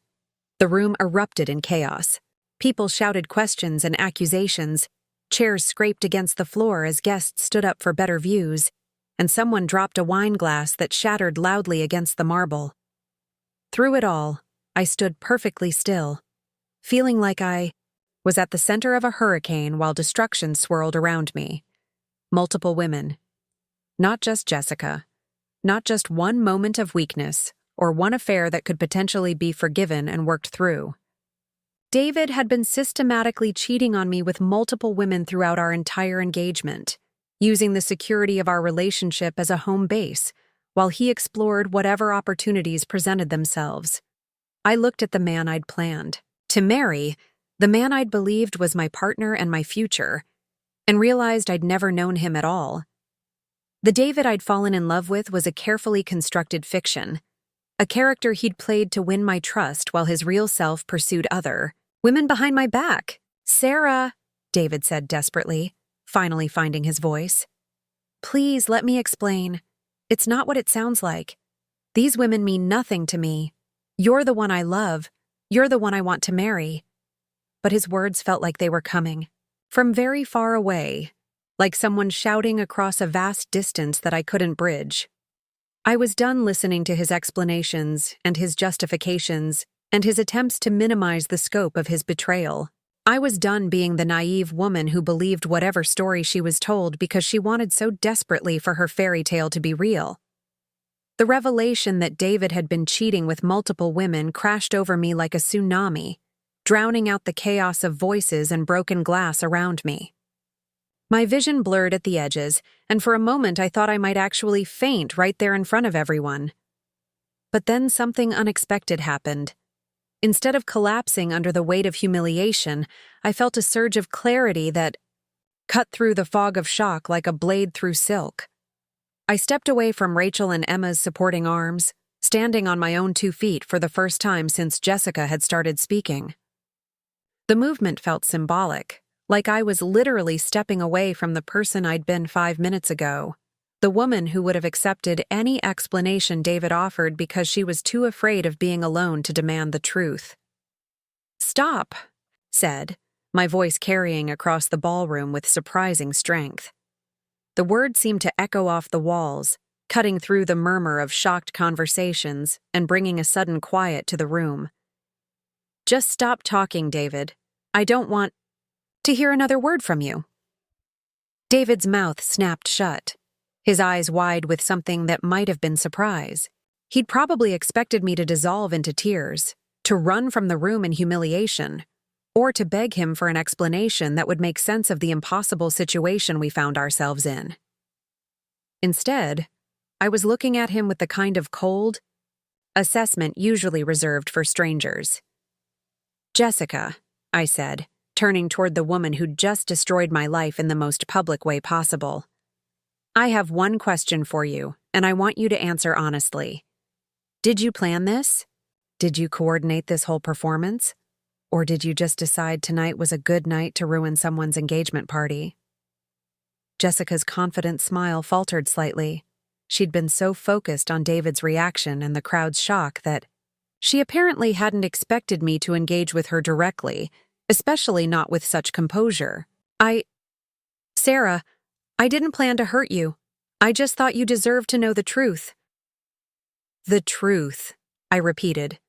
The room erupted in chaos. People shouted questions and accusations. Chairs scraped against the floor as guests stood up for better views, and someone dropped a wine glass that shattered loudly against the marble. Through it all, I stood perfectly still, feeling like I was at the center of a hurricane while destruction swirled around me. Multiple women. Not just Jessica. Not just one moment of weakness or one affair that could potentially be forgiven and worked through. David had been systematically cheating on me with multiple women throughout our entire engagement, using the security of our relationship as a home base, while he explored whatever opportunities presented themselves. I looked at the man I'd planned to marry, the man I'd believed was my partner and my future, and realized I'd never known him at all. The David I'd fallen in love with was a carefully constructed fiction, a character he'd played to win my trust while his real self pursued other women behind my back. "Sarah," David said desperately, finally finding his voice. "Please let me explain. It's not what it sounds like. These women mean nothing to me. You're the one I love. You're the one I want to marry." But his words felt like they were coming from very far away, like someone shouting across a vast distance that I couldn't bridge. I was done listening to his explanations and his justifications and his attempts to minimize the scope of his betrayal. I was done being the naive woman who believed whatever story she was told because she wanted so desperately for her fairy tale to be real. The revelation that David had been cheating with multiple women crashed over me like a tsunami, drowning out the chaos of voices and broken glass around me. My vision blurred at the edges, and for a moment I thought I might actually faint right there in front of everyone. But then something unexpected happened. Instead of collapsing under the weight of humiliation, I felt a surge of clarity that cut through the fog of shock like a blade through silk. I stepped away from Rachel and Emma's supporting arms, standing on my own 2 feet for the first time since Jessica had started speaking. The movement felt symbolic, like I was literally stepping away from the person I'd been 5 minutes ago, the woman who would have accepted any explanation David offered because she was too afraid of being alone to demand the truth. "Stop," said, my voice carrying across the ballroom with surprising strength. The word seemed to echo off the walls, cutting through the murmur of shocked conversations and bringing a sudden quiet to the room. "Just stop talking, David. I don't want to hear another word from you." David's mouth snapped shut, his eyes wide with something that might have been surprise. He'd probably expected me to dissolve into tears, to run from the room in humiliation, or to beg him for an explanation that would make sense of the impossible situation we found ourselves in. Instead, I was looking at him with the kind of cold assessment usually reserved for strangers. "Jessica," I said, turning toward the woman who'd just destroyed my life in the most public way possible. "I have one question for you, and I want you to answer honestly. Did you plan this? Did you coordinate this whole performance? Or did you just decide tonight was a good night to ruin someone's engagement party?" Jessica's confident smile faltered slightly. She'd been so focused on David's reaction and the crowd's shock that she apparently hadn't expected me to engage with her directly, especially not with such composure. Sarah, I didn't plan to hurt you. I just thought you deserved to know the truth." "The truth," I repeated,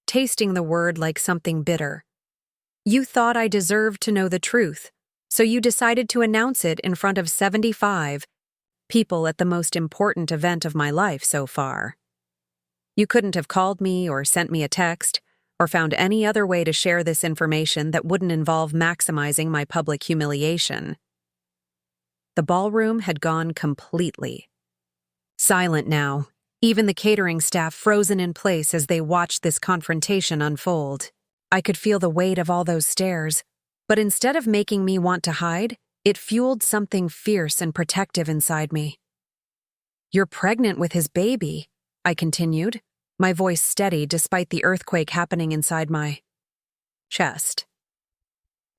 tasting the word like something bitter. "You thought I deserved to know the truth, so you decided to announce it in front of 75 people at the most important event of my life so far. You couldn't have called me or sent me a text, or found any other way to share this information that wouldn't involve maximizing my public humiliation." The ballroom had gone completely silent now, even the catering staff frozen in place as they watched this confrontation unfold. I could feel the weight of all those stares, but instead of making me want to hide, it fueled something fierce and protective inside me. "You're pregnant with his baby," I continued, my voice steady despite the earthquake happening inside my chest.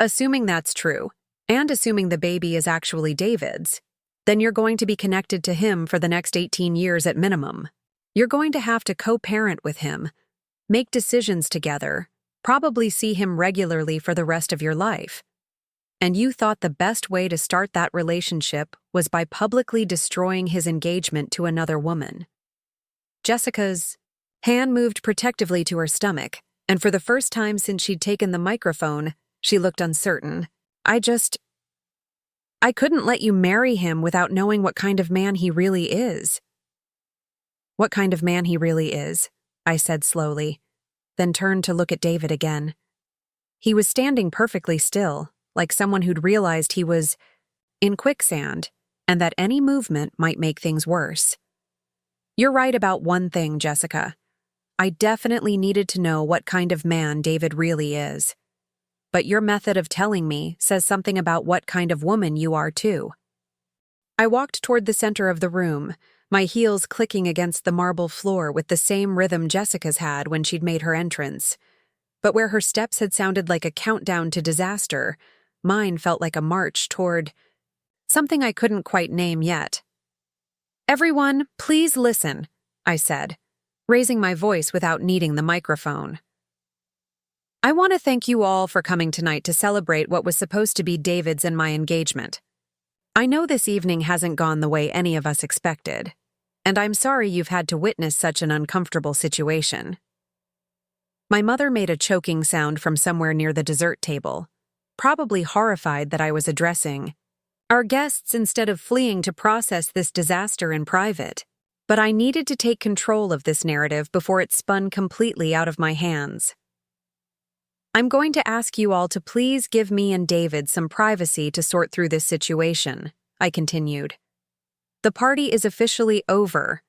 "Assuming that's true, and assuming the baby is actually David's, then you're going to be connected to him for the next 18 years at minimum. You're going to have to co-parent with him, make decisions together, probably see him regularly for the rest of your life. And you thought the best way to start that relationship was by publicly destroying his engagement to another woman." Jessica's hand moved protectively to her stomach, and for the first time since she'd taken the microphone, she looked uncertain. I couldn't let you marry him without knowing what kind of man he really is." "What kind of man he really is," I said slowly, then turned to look at David again. He was standing perfectly still, like someone who'd realized he was in quicksand, and that any movement might make things worse. "You're right about one thing, Jessica. I definitely needed to know what kind of man David really is. But your method of telling me says something about what kind of woman you are, too." I walked toward the center of the room, my heels clicking against the marble floor with the same rhythm Jessica's had when she'd made her entrance. But where her steps had sounded like a countdown to disaster, mine felt like a march toward something I couldn't quite name yet. "Everyone, please listen," I said, raising my voice without needing the microphone. "I want to thank you all for coming tonight to celebrate what was supposed to be David's and my engagement. I know this evening hasn't gone the way any of us expected, and I'm sorry you've had to witness such an uncomfortable situation." My mother made a choking sound from somewhere near the dessert table, probably horrified that I was addressing our guests instead of fleeing to process this disaster in private. But I needed to take control of this narrative before it spun completely out of my hands. "I'm going to ask you all to please give me and David some privacy to sort through this situation," I continued. "The party is officially over,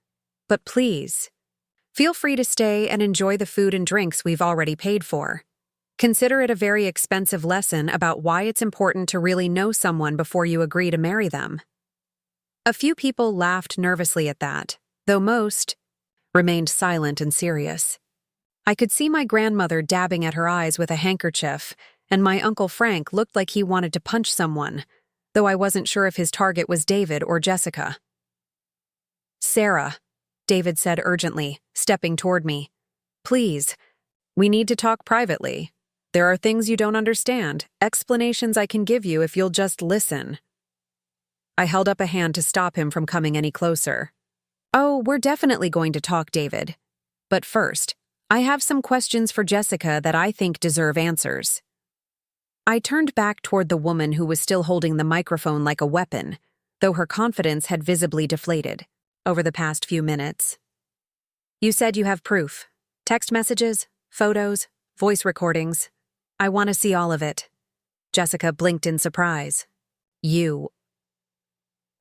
but please, feel free to stay and enjoy the food and drinks we've already paid for. Consider it a very expensive lesson about why it's important to really know someone before you agree to marry them." A few people laughed nervously at that, though most remained silent and serious. I could see my grandmother dabbing at her eyes with a handkerchief, and my Uncle Frank looked like he wanted to punch someone, though I wasn't sure if his target was David or Jessica. "Sarah," David said urgently, stepping toward me. "Please, we need to talk privately. There are things you don't understand, explanations I can give you if you'll just listen." I held up a hand to stop him from coming any closer. "Oh, we're definitely going to talk, David. But first, I have some questions for Jessica that I think deserve answers." I turned back toward the woman who was still holding the microphone like a weapon, though her confidence had visibly deflated over the past few minutes. "You said you have proof. Text messages, photos, voice recordings. I want to see all of it." Jessica blinked in surprise. You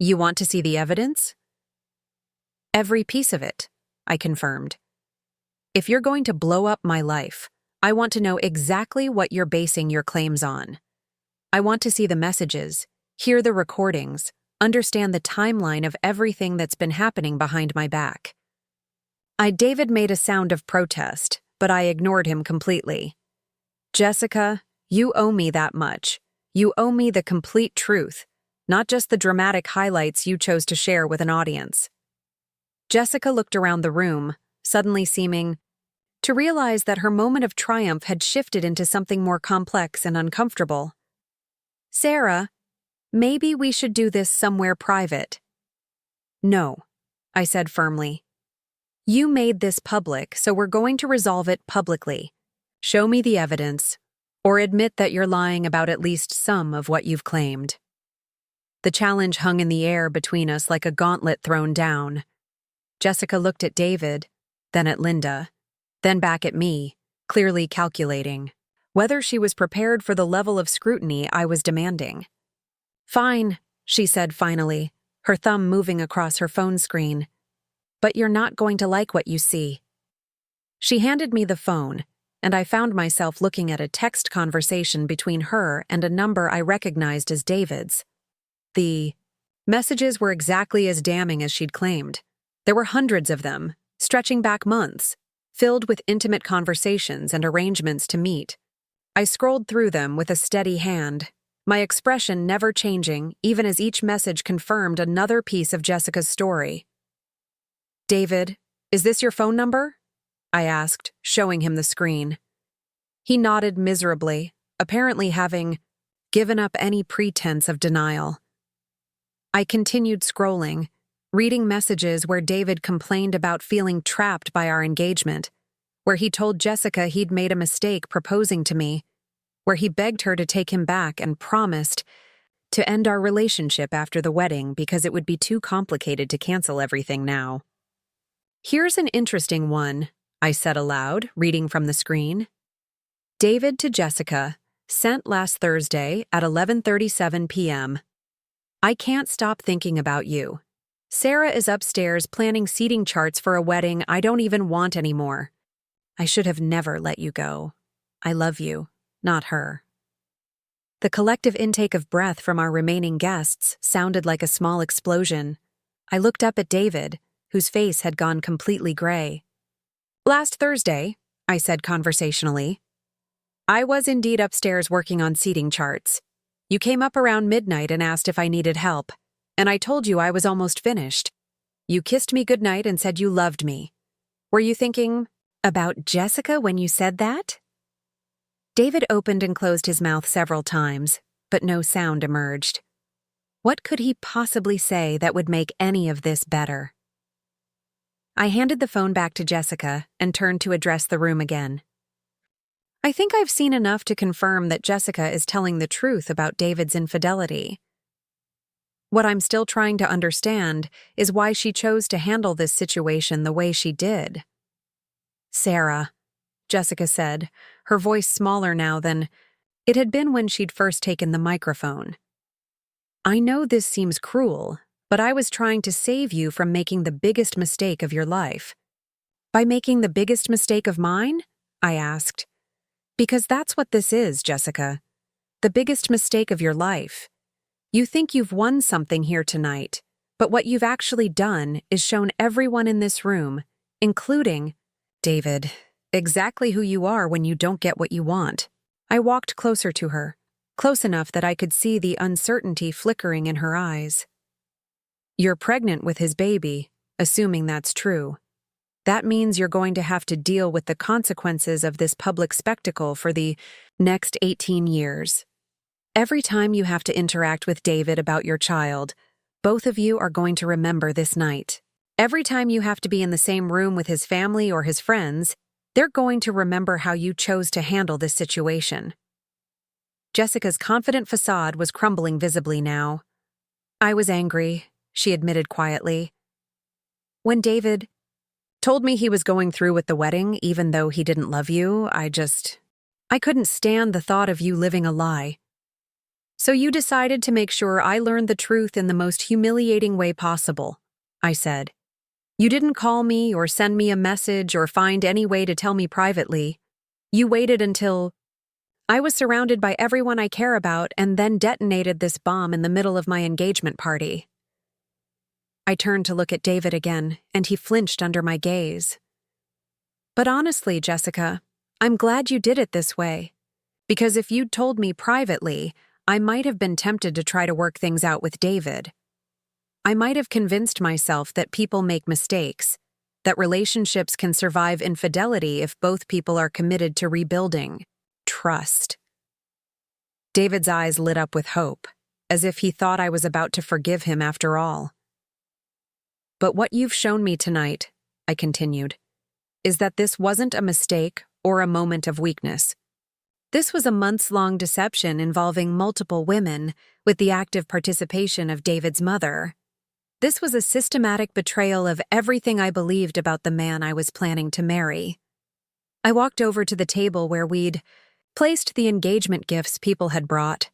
want to see the evidence?" "Every piece of it," I confirmed. "If you're going to blow up my life, I want to know exactly what you're basing your claims on. I want to see the messages, hear the recordings, understand the timeline of everything that's been happening behind my back." David made a sound of protest, but I ignored him completely. "Jessica, you owe me that much. You owe me the complete truth, not just the dramatic highlights you chose to share with an audience." Jessica looked around the room, suddenly seeming to realize that her moment of triumph had shifted into something more complex and uncomfortable. "Sarah, maybe we should do this somewhere private." "No," I said firmly. "You made this public, so we're going to resolve it publicly. Show me the evidence, or admit that you're lying about at least some of what you've claimed." The challenge hung in the air between us like a gauntlet thrown down. Jessica looked at David, then at Linda, then back at me, clearly calculating whether she was prepared for the level of scrutiny I was demanding. "Fine," she said finally, her thumb moving across her phone screen. "But you're not going to like what you see." She handed me the phone, and I found myself looking at a text conversation between her and a number I recognized as David's. The messages were exactly as damning as she'd claimed. There were hundreds of them, stretching back months, filled with intimate conversations and arrangements to meet. I scrolled through them with a steady hand, my expression never changing even as each message confirmed another piece of Jessica's story. "David, is this your phone number?" I asked, showing him the screen. He nodded miserably, apparently having given up any pretense of denial. I continued scrolling, reading messages where David complained about feeling trapped by our engagement, where he told Jessica he'd made a mistake proposing to me, where he begged her to take him back and promised to end our relationship after the wedding because it would be too complicated to cancel everything now. "Here's an interesting one," I said aloud, reading from the screen. "David to Jessica, sent last Thursday at 11:37 p.m. I can't stop thinking about you. Sarah is upstairs planning seating charts for a wedding I don't even want anymore. I should have never let you go. I love you, not her." The collective intake of breath from our remaining guests sounded like a small explosion. I looked up at David, whose face had gone completely gray. "Last Thursday," I said conversationally. "I was indeed upstairs working on seating charts. You came up around midnight and asked if I needed help, and I told you I was almost finished. You kissed me goodnight and said you loved me. Were you thinking about Jessica when you said that?" David opened and closed his mouth several times, but no sound emerged. What could he possibly say that would make any of this better? I handed the phone back to Jessica and turned to address the room again. "I think I've seen enough to confirm that Jessica is telling the truth about David's infidelity. What I'm still trying to understand is why she chose to handle this situation the way she did." "Sarah," Jessica said, her voice smaller now than it had been when she'd first taken the microphone. "I know this seems cruel, but I was trying to save you from making the biggest mistake of your life." "By making the biggest mistake of mine?" I asked. Because that's what this is, Jessica. The biggest mistake of your life. You think you've won something here tonight, but what you've actually done is shown everyone in this room, including David, exactly who you are when you don't get what you want. I walked closer to her, close enough that I could see the uncertainty flickering in her eyes. You're pregnant with his baby, assuming that's true. That means you're going to have to deal with the consequences of this public spectacle for the next 18 years. Every time you have to interact with David about your child, both of you are going to remember this night. Every time you have to be in the same room with his family or his friends, they're going to remember how you chose to handle this situation. Jessica's confident facade was crumbling visibly now. I was angry, she admitted quietly. When David told me he was going through with the wedding, even though he didn't love you, I couldn't stand the thought of you living a lie. So you decided to make sure I learned the truth in the most humiliating way possible, I said. You didn't call me or send me a message or find any way to tell me privately. You waited until I was surrounded by everyone I care about and then detonated this bomb in the middle of my engagement party. I turned to look at David again, and he flinched under my gaze. But honestly, Jessica, I'm glad you did it this way. Because if you'd told me privately, I might have been tempted to try to work things out with David. I might have convinced myself that people make mistakes, that relationships can survive infidelity if both people are committed to rebuilding trust. David's eyes lit up with hope, as if he thought I was about to forgive him after all. But what you've shown me tonight, I continued, is that this wasn't a mistake or a moment of weakness. This was a months-long deception involving multiple women with the active participation of David's mother. This was a systematic betrayal of everything I believed about the man I was planning to marry. I walked over to the table where we'd placed the engagement gifts people had brought,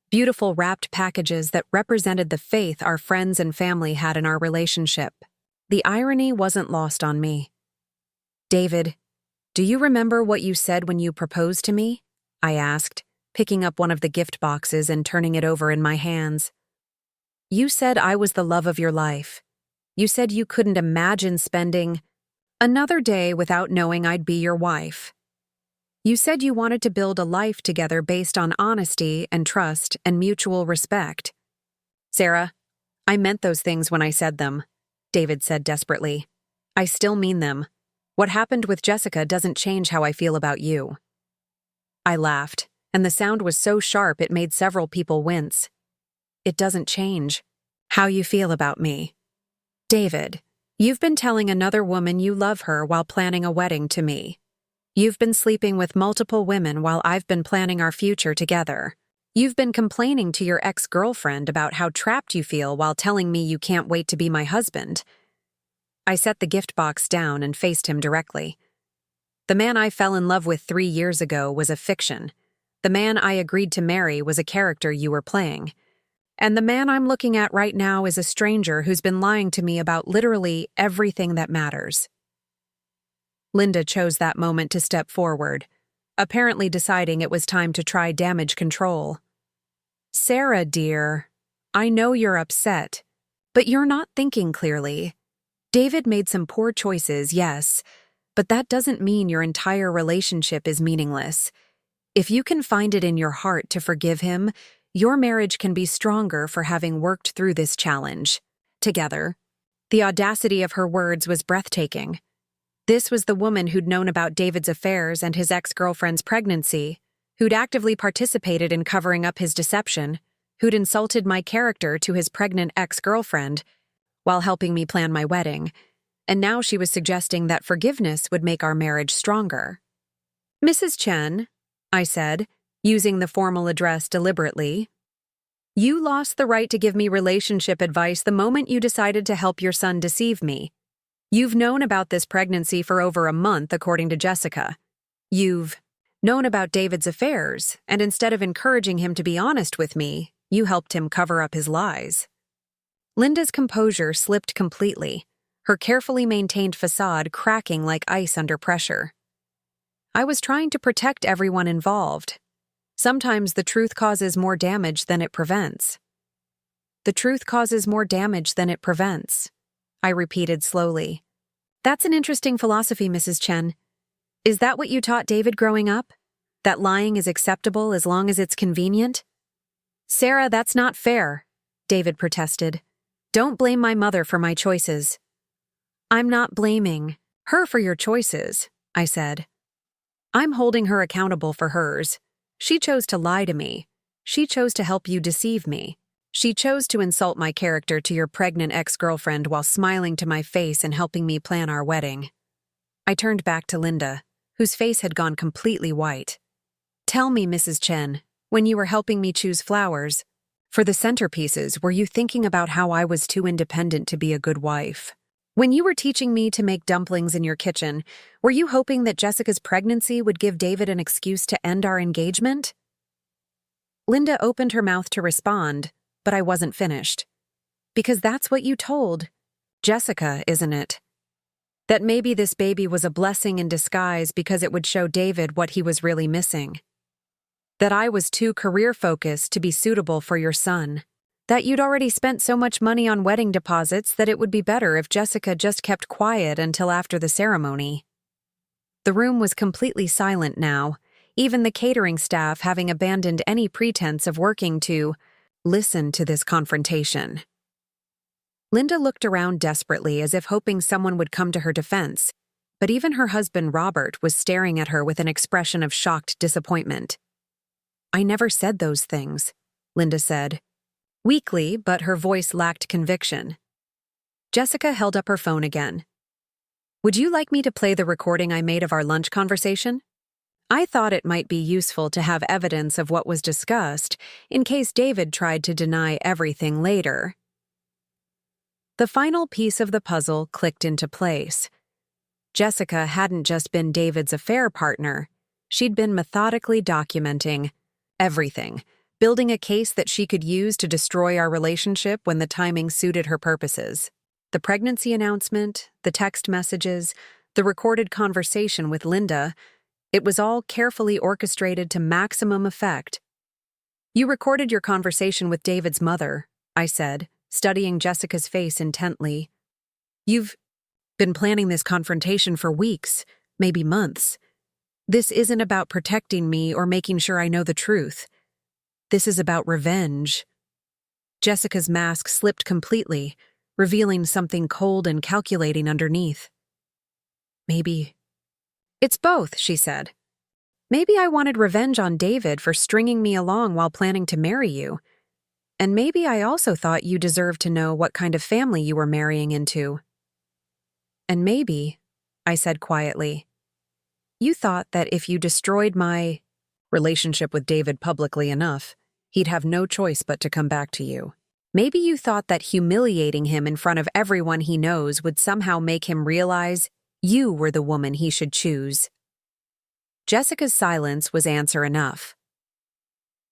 beautiful wrapped packages that represented the faith our friends and family had in our relationship. The irony wasn't lost on me. David, do you remember what you said when you proposed to me? I asked, picking up one of the gift boxes and turning it over in my hands. You said I was the love of your life. You said you couldn't imagine spending another day without knowing I'd be your wife. You said you wanted to build a life together based on honesty and trust and mutual respect. Sarah, I meant those things when I said them, David said desperately. I still mean them. What happened with Jessica doesn't change how I feel about you. I laughed, and the sound was so sharp it made several people wince. It doesn't change how you feel about me. David, you've been telling another woman you love her while planning a wedding to me. You've been sleeping with multiple women while I've been planning our future together. You've been complaining to your ex-girlfriend about how trapped you feel while telling me you can't wait to be my husband. I set the gift box down and faced him directly. The man I fell in love with 3 years ago was a fiction. The man I agreed to marry was a character you were playing. And the man I'm looking at right now is a stranger who's been lying to me about literally everything that matters. Linda chose that moment to step forward, apparently deciding it was time to try damage control. Sarah, dear, I know you're upset, but you're not thinking clearly. David made some poor choices, yes, but that doesn't mean your entire relationship is meaningless. If you can find it in your heart to forgive him, your marriage can be stronger for having worked through this challenge together. The audacity of her words was breathtaking. This was the woman who'd known about David's affairs and his ex-girlfriend's pregnancy, who'd actively participated in covering up his deception, who'd insulted my character to his pregnant ex-girlfriend while helping me plan my wedding, and now she was suggesting that forgiveness would make our marriage stronger. Mrs. Chen, I said, using the formal address deliberately, you lost the right to give me relationship advice the moment you decided to help your son deceive me. You've known about this pregnancy for over a month, according to Jessica. You've known about David's affairs, and instead of encouraging him to be honest with me, you helped him cover up his lies. Linda's composure slipped completely, her carefully maintained facade cracking like ice under pressure. I was trying to protect everyone involved. Sometimes the truth causes more damage than it prevents. The truth causes more damage than it prevents, I repeated slowly. That's an interesting philosophy, Mrs. Chen. Is that what you taught David growing up? That lying is acceptable as long as it's convenient? Sarah, that's not fair, David protested. Don't blame my mother for my choices. I'm not blaming her for your choices, I said. I'm holding her accountable for hers. She chose to lie to me. She chose to help you deceive me. She chose to insult my character to your pregnant ex-girlfriend while smiling to my face and helping me plan our wedding. I turned back to Linda, whose face had gone completely white. Tell me, Mrs. Chen, when you were helping me choose flowers, for the centerpieces, were you thinking about how I was too independent to be a good wife? When you were teaching me to make dumplings in your kitchen, were you hoping that Jessica's pregnancy would give David an excuse to end our engagement? Linda opened her mouth to respond, but I wasn't finished. Because that's what you told Jessica, isn't it? That maybe this baby was a blessing in disguise because it would show David what he was really missing. That I was too career-focused to be suitable for your son. That you'd already spent so much money on wedding deposits that it would be better if Jessica just kept quiet until after the ceremony. The room was completely silent now, even the catering staff having abandoned any pretense of working to listen to this confrontation. Linda looked around desperately as if hoping someone would come to her defense, but even her husband Robert was staring at her with an expression of shocked disappointment. I never said those things, Linda said. Weakly, but her voice lacked conviction. Jessica held up her phone again. Would you like me to play the recording I made of our lunch conversation? I thought it might be useful to have evidence of what was discussed in case David tried to deny everything later. The final piece of the puzzle clicked into place. Jessica hadn't just been David's affair partner. She'd been methodically documenting everything, building a case that she could use to destroy our relationship when the timing suited her purposes. The pregnancy announcement, the text messages, the recorded conversation with Linda, it was all carefully orchestrated to maximum effect. You recorded your conversation with David's mother, I said, studying Jessica's face intently. You've been planning this confrontation for weeks, maybe months. This isn't about protecting me or making sure I know the truth. This is about revenge. Jessica's mask slipped completely, revealing something cold and calculating underneath. Maybe. It's both, she said. Maybe I wanted revenge on David for stringing me along while planning to marry you. And maybe I also thought you deserved to know what kind of family you were marrying into. And maybe, I said quietly, you thought that if you destroyed my relationship with David publicly enough, he'd have no choice but to come back to you. Maybe you thought that humiliating him in front of everyone he knows would somehow make him realize you were the woman he should choose. Jessica's silence was answer enough.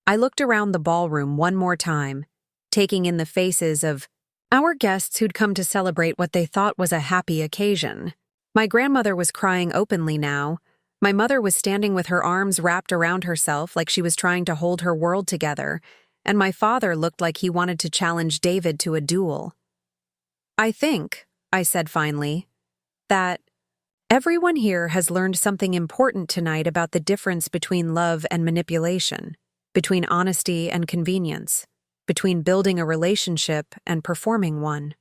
I looked around the ballroom one more time, taking in the faces of our guests who'd come to celebrate what they thought was a happy occasion. My grandmother was crying openly now. My mother was standing with her arms wrapped around herself like she was trying to hold her world together, and my father looked like he wanted to challenge David to a duel. I think, I said finally, that everyone here has learned something important tonight about the difference between love and manipulation, between honesty and convenience, between building a relationship and performing one.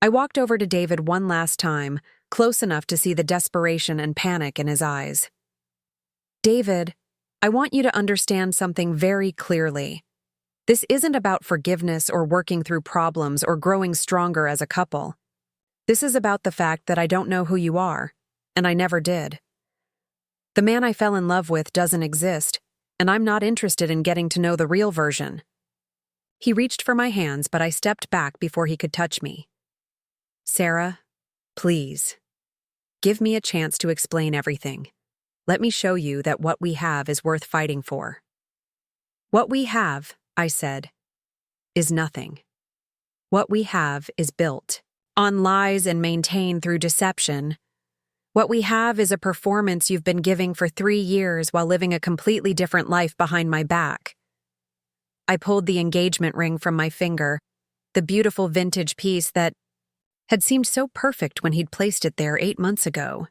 I walked over to David one last time, close enough to see the desperation and panic in his eyes. David, I want you to understand something very clearly. This isn't about forgiveness or working through problems or growing stronger as a couple. This is about the fact that I don't know who you are, and I never did. The man I fell in love with doesn't exist, and I'm not interested in getting to know the real version. He reached for my hands, but I stepped back before he could touch me. Sarah, please. Give me a chance to explain everything. Let me show you that what we have is worth fighting for. What we have, I said, is nothing. What we have is built on lies and maintained through deception. What we have is a performance you've been giving for 3 years while living a completely different life behind my back. I pulled the engagement ring from my finger, the beautiful vintage piece that had seemed so perfect when he'd placed it there 8 months ago.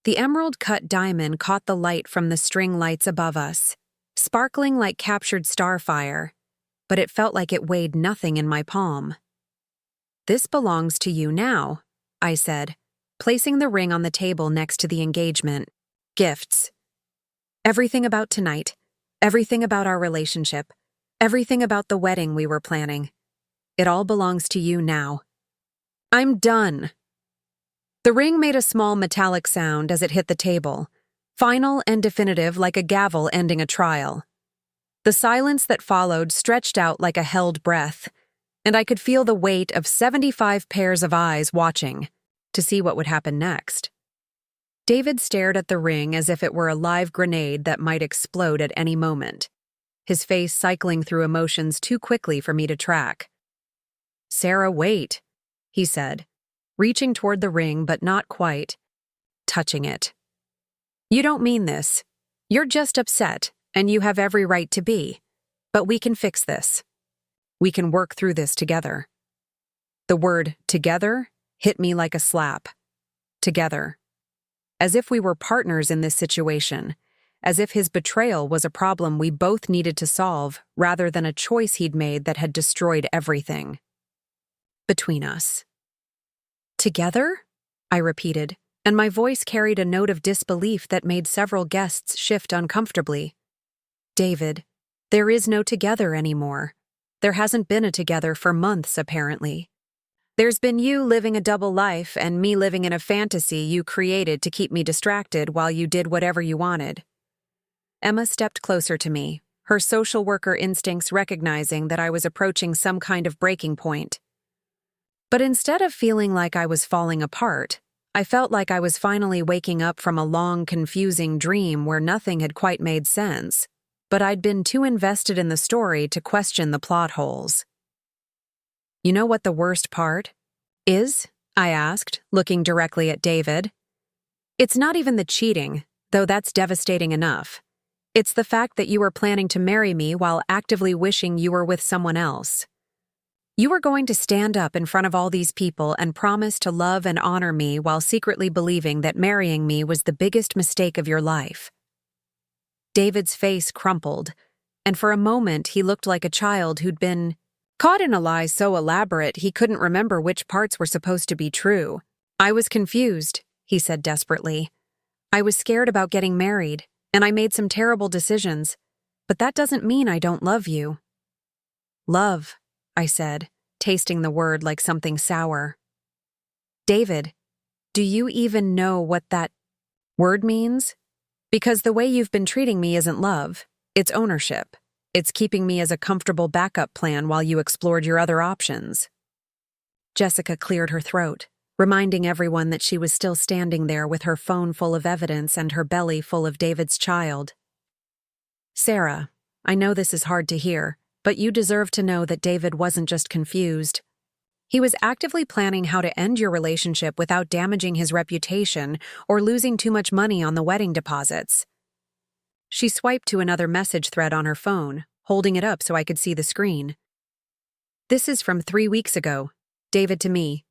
The emerald-cut diamond caught the light from the string lights above us, sparkling like captured starfire, but it felt like it weighed nothing in my palm. "This belongs to you now," I said, placing the ring on the table next to the engagement. "Gifts. Everything about tonight, everything about our relationship, everything about the wedding we were planning. It all belongs to you now." "I'm done." The ring made a small metallic sound as it hit the table, final and definitive like a gavel ending a trial. The silence that followed stretched out like a held breath, and I could feel the weight of 75 pairs of eyes watching to see what would happen next. David stared at the ring as if it were a live grenade that might explode at any moment, his face cycling through emotions too quickly for me to track. "Sarah, wait," he said, reaching toward the ring but not quite, touching it. "You don't mean this. You're just upset, and you have every right to be. But we can fix this. We can work through this together." The word "together" hit me like a slap. Together. As if we were partners in this situation, as if his betrayal was a problem we both needed to solve rather than a choice he'd made that had destroyed everything between us. "Together?" I repeated, and my voice carried a note of disbelief that made several guests shift uncomfortably. "David, there is no together anymore. There hasn't been a together for months, apparently. There's been you living a double life and me living in a fantasy you created to keep me distracted while you did whatever you wanted." Emma stepped closer to me, her social worker instincts recognizing that I was approaching some kind of breaking point. But instead of feeling like I was falling apart, I felt like I was finally waking up from a long, confusing dream where nothing had quite made sense, but I'd been too invested in the story to question the plot holes. "You know what the worst part is?" I asked, looking directly at David. "It's not even the cheating, though that's devastating enough. It's the fact that you were planning to marry me while actively wishing you were with someone else. You were going to stand up in front of all these people and promise to love and honor me while secretly believing that marrying me was the biggest mistake of your life." David's face crumpled, and for a moment he looked like a child who'd been caught in a lie so elaborate he couldn't remember which parts were supposed to be true. "I was confused," he said desperately. "I was scared about getting married, and I made some terrible decisions, but that doesn't mean I don't love you." "Love," I said, tasting the word like something sour. "David, do you even know what that word means? Because the way you've been treating me isn't love, it's ownership. It's keeping me as a comfortable backup plan while you explored your other options." Jessica cleared her throat, reminding everyone that she was still standing there with her phone full of evidence and her belly full of David's child. "Sarah, I know this is hard to hear, but you deserve to know that David wasn't just confused. He was actively planning how to end your relationship without damaging his reputation or losing too much money on the wedding deposits." She swiped to another message thread on her phone, holding it up so I could see the screen. "This is from 3 weeks ago. David to me.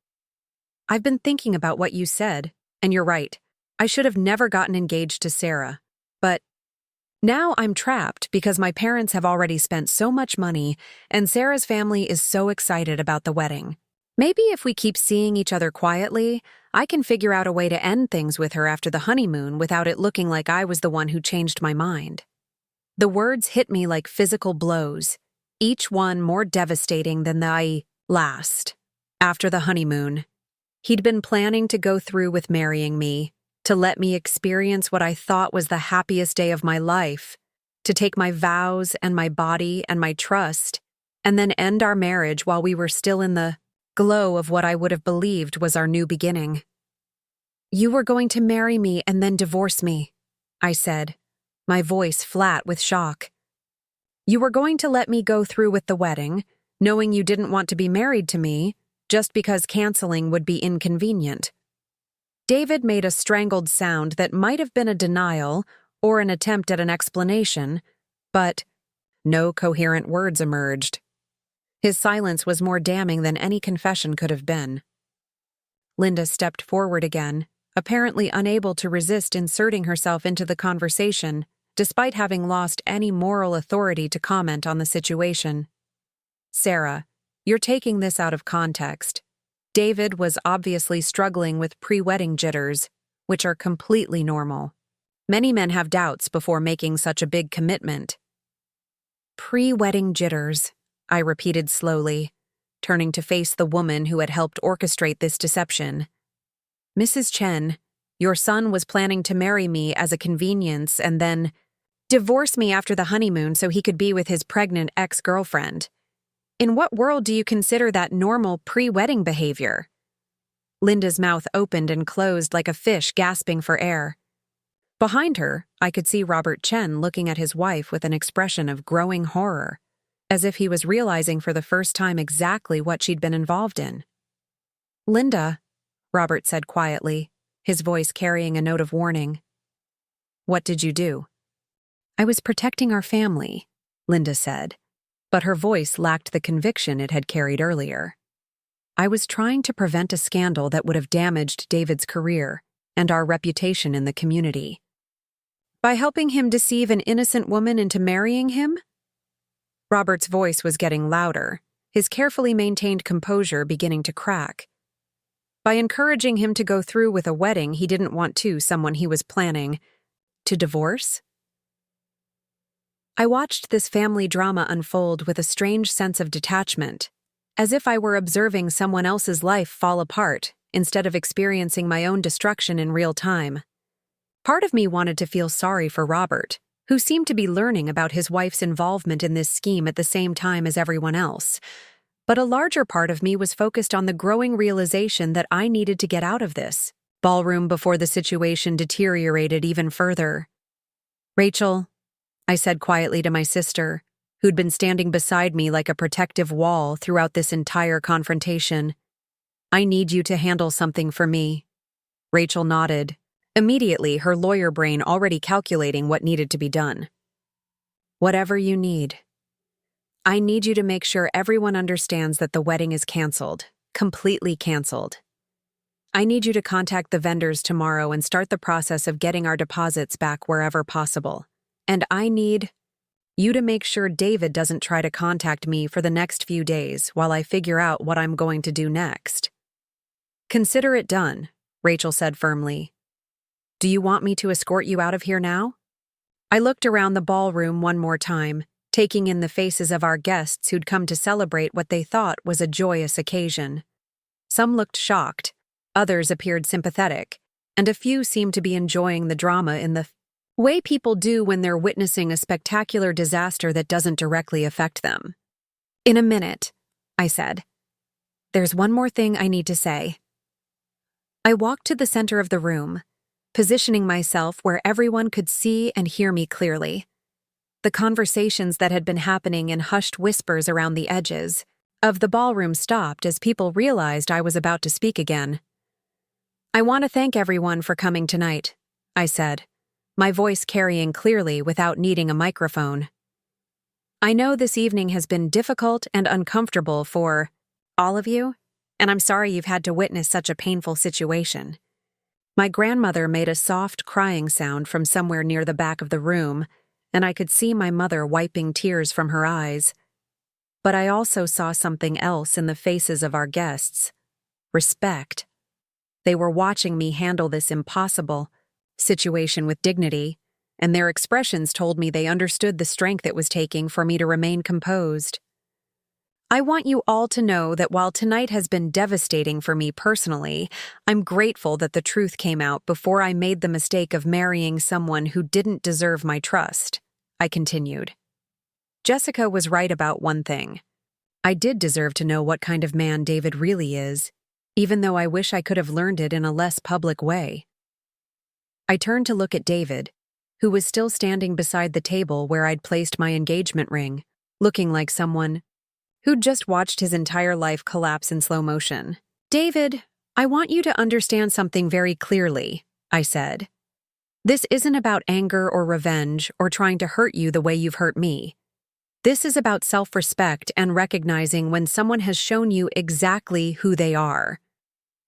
I've been thinking about what you said, and you're right. I should have never gotten engaged to Sarah. But now I'm trapped because my parents have already spent so much money, and Sarah's family is so excited about the wedding. Maybe if we keep seeing each other quietly, I can figure out a way to end things with her after the honeymoon without it looking like I was the one who changed my mind." The words hit me like physical blows, each one more devastating than the last. After the honeymoon, he'd been planning to go through with marrying me, to let me experience what I thought was the happiest day of my life, to take my vows and my body and my trust, and then end our marriage while we were still in the glow of what I would have believed was our new beginning. "You were going to marry me and then divorce me," I said, my voice flat with shock. "You were going to let me go through with the wedding, knowing you didn't want to be married to me, just because canceling would be inconvenient." David made a strangled sound that might have been a denial or an attempt at an explanation, but no coherent words emerged. His silence was more damning than any confession could have been. Linda stepped forward again, apparently unable to resist inserting herself into the conversation, despite having lost any moral authority to comment on the situation. "Sarah, you're taking this out of context. David was obviously struggling with pre-wedding jitters, which are completely normal. Many men have doubts before making such a big commitment." "Pre-wedding jitters," I repeated slowly, turning to face the woman who had helped orchestrate this deception. "Mrs. Chen, your son was planning to marry me as a convenience and then divorce me after the honeymoon so he could be with his pregnant ex-girlfriend. In what world do you consider that normal pre-wedding behavior?" Linda's mouth opened and closed like a fish gasping for air. Behind her, I could see Robert Chen looking at his wife with an expression of growing horror, as if he was realizing for the first time exactly what she'd been involved in. "Linda," Robert said quietly, his voice carrying a note of warning. "What did you do?" "I was protecting our family," Linda said, but her voice lacked the conviction it had carried earlier. "I was trying to prevent a scandal that would have damaged David's career and our reputation in the community." "By helping him deceive an innocent woman into marrying him?" Robert's voice was getting louder, his carefully maintained composure beginning to crack. "By encouraging him to go through with a wedding he didn't want to, someone he was planning to divorce?" I watched this family drama unfold with a strange sense of detachment, as if I were observing someone else's life fall apart instead of experiencing my own destruction in real time. Part of me wanted to feel sorry for Robert, who seemed to be learning about his wife's involvement in this scheme at the same time as everyone else. But a larger part of me was focused on the growing realization that I needed to get out of this ballroom before the situation deteriorated even further. "Rachel," I said quietly to my sister, who'd been standing beside me like a protective wall throughout this entire confrontation, "I need you to handle something for me." Rachel nodded, immediately her lawyer brain already calculating what needed to be done. "Whatever you need. I need you to make sure everyone understands that the wedding is canceled, completely canceled. I need you to contact the vendors tomorrow and start the process of getting our deposits back wherever possible. And I need you to make sure David doesn't try to contact me for the next few days while I figure out what I'm going to do next." "Consider it done," Rachel said firmly. "Do you want me to escort you out of here now?" I looked around the ballroom one more time, taking in the faces of our guests who'd come to celebrate what they thought was a joyous occasion. Some looked shocked, others appeared sympathetic, and a few seemed to be enjoying the drama in the way people do when they're witnessing a spectacular disaster that doesn't directly affect them. "In a minute," I said. "There's one more thing I need to say." I walked to the center of the room, positioning myself where everyone could see and hear me clearly. The conversations that had been happening in hushed whispers around the edges of the ballroom stopped as people realized I was about to speak again. "I want to thank everyone for coming tonight," I said, my voice carrying clearly without needing a microphone. "I know this evening has been difficult and uncomfortable for all of you, and I'm sorry you've had to witness such a painful situation." My grandmother made a soft crying sound from somewhere near the back of the room, and I could see my mother wiping tears from her eyes. But I also saw something else in the faces of our guests: respect. They were watching me handle this impossible situation with dignity, and their expressions told me they understood the strength it was taking for me to remain composed. "I want you all to know that while tonight has been devastating for me personally, I'm grateful that the truth came out before I made the mistake of marrying someone who didn't deserve my trust," I continued. Jessica was right about one thing. I did deserve to know what kind of man David really is, even though I wish I could have learned it in a less public way. I turned to look at David, who was still standing beside the table where I'd placed my engagement ring, looking like someone who'd just watched his entire life collapse in slow motion. "David, I want you to understand something very clearly, I said. This isn't about anger or revenge or trying to hurt you the way you've hurt me. This is about self-respect and recognizing when someone has shown you exactly who they are.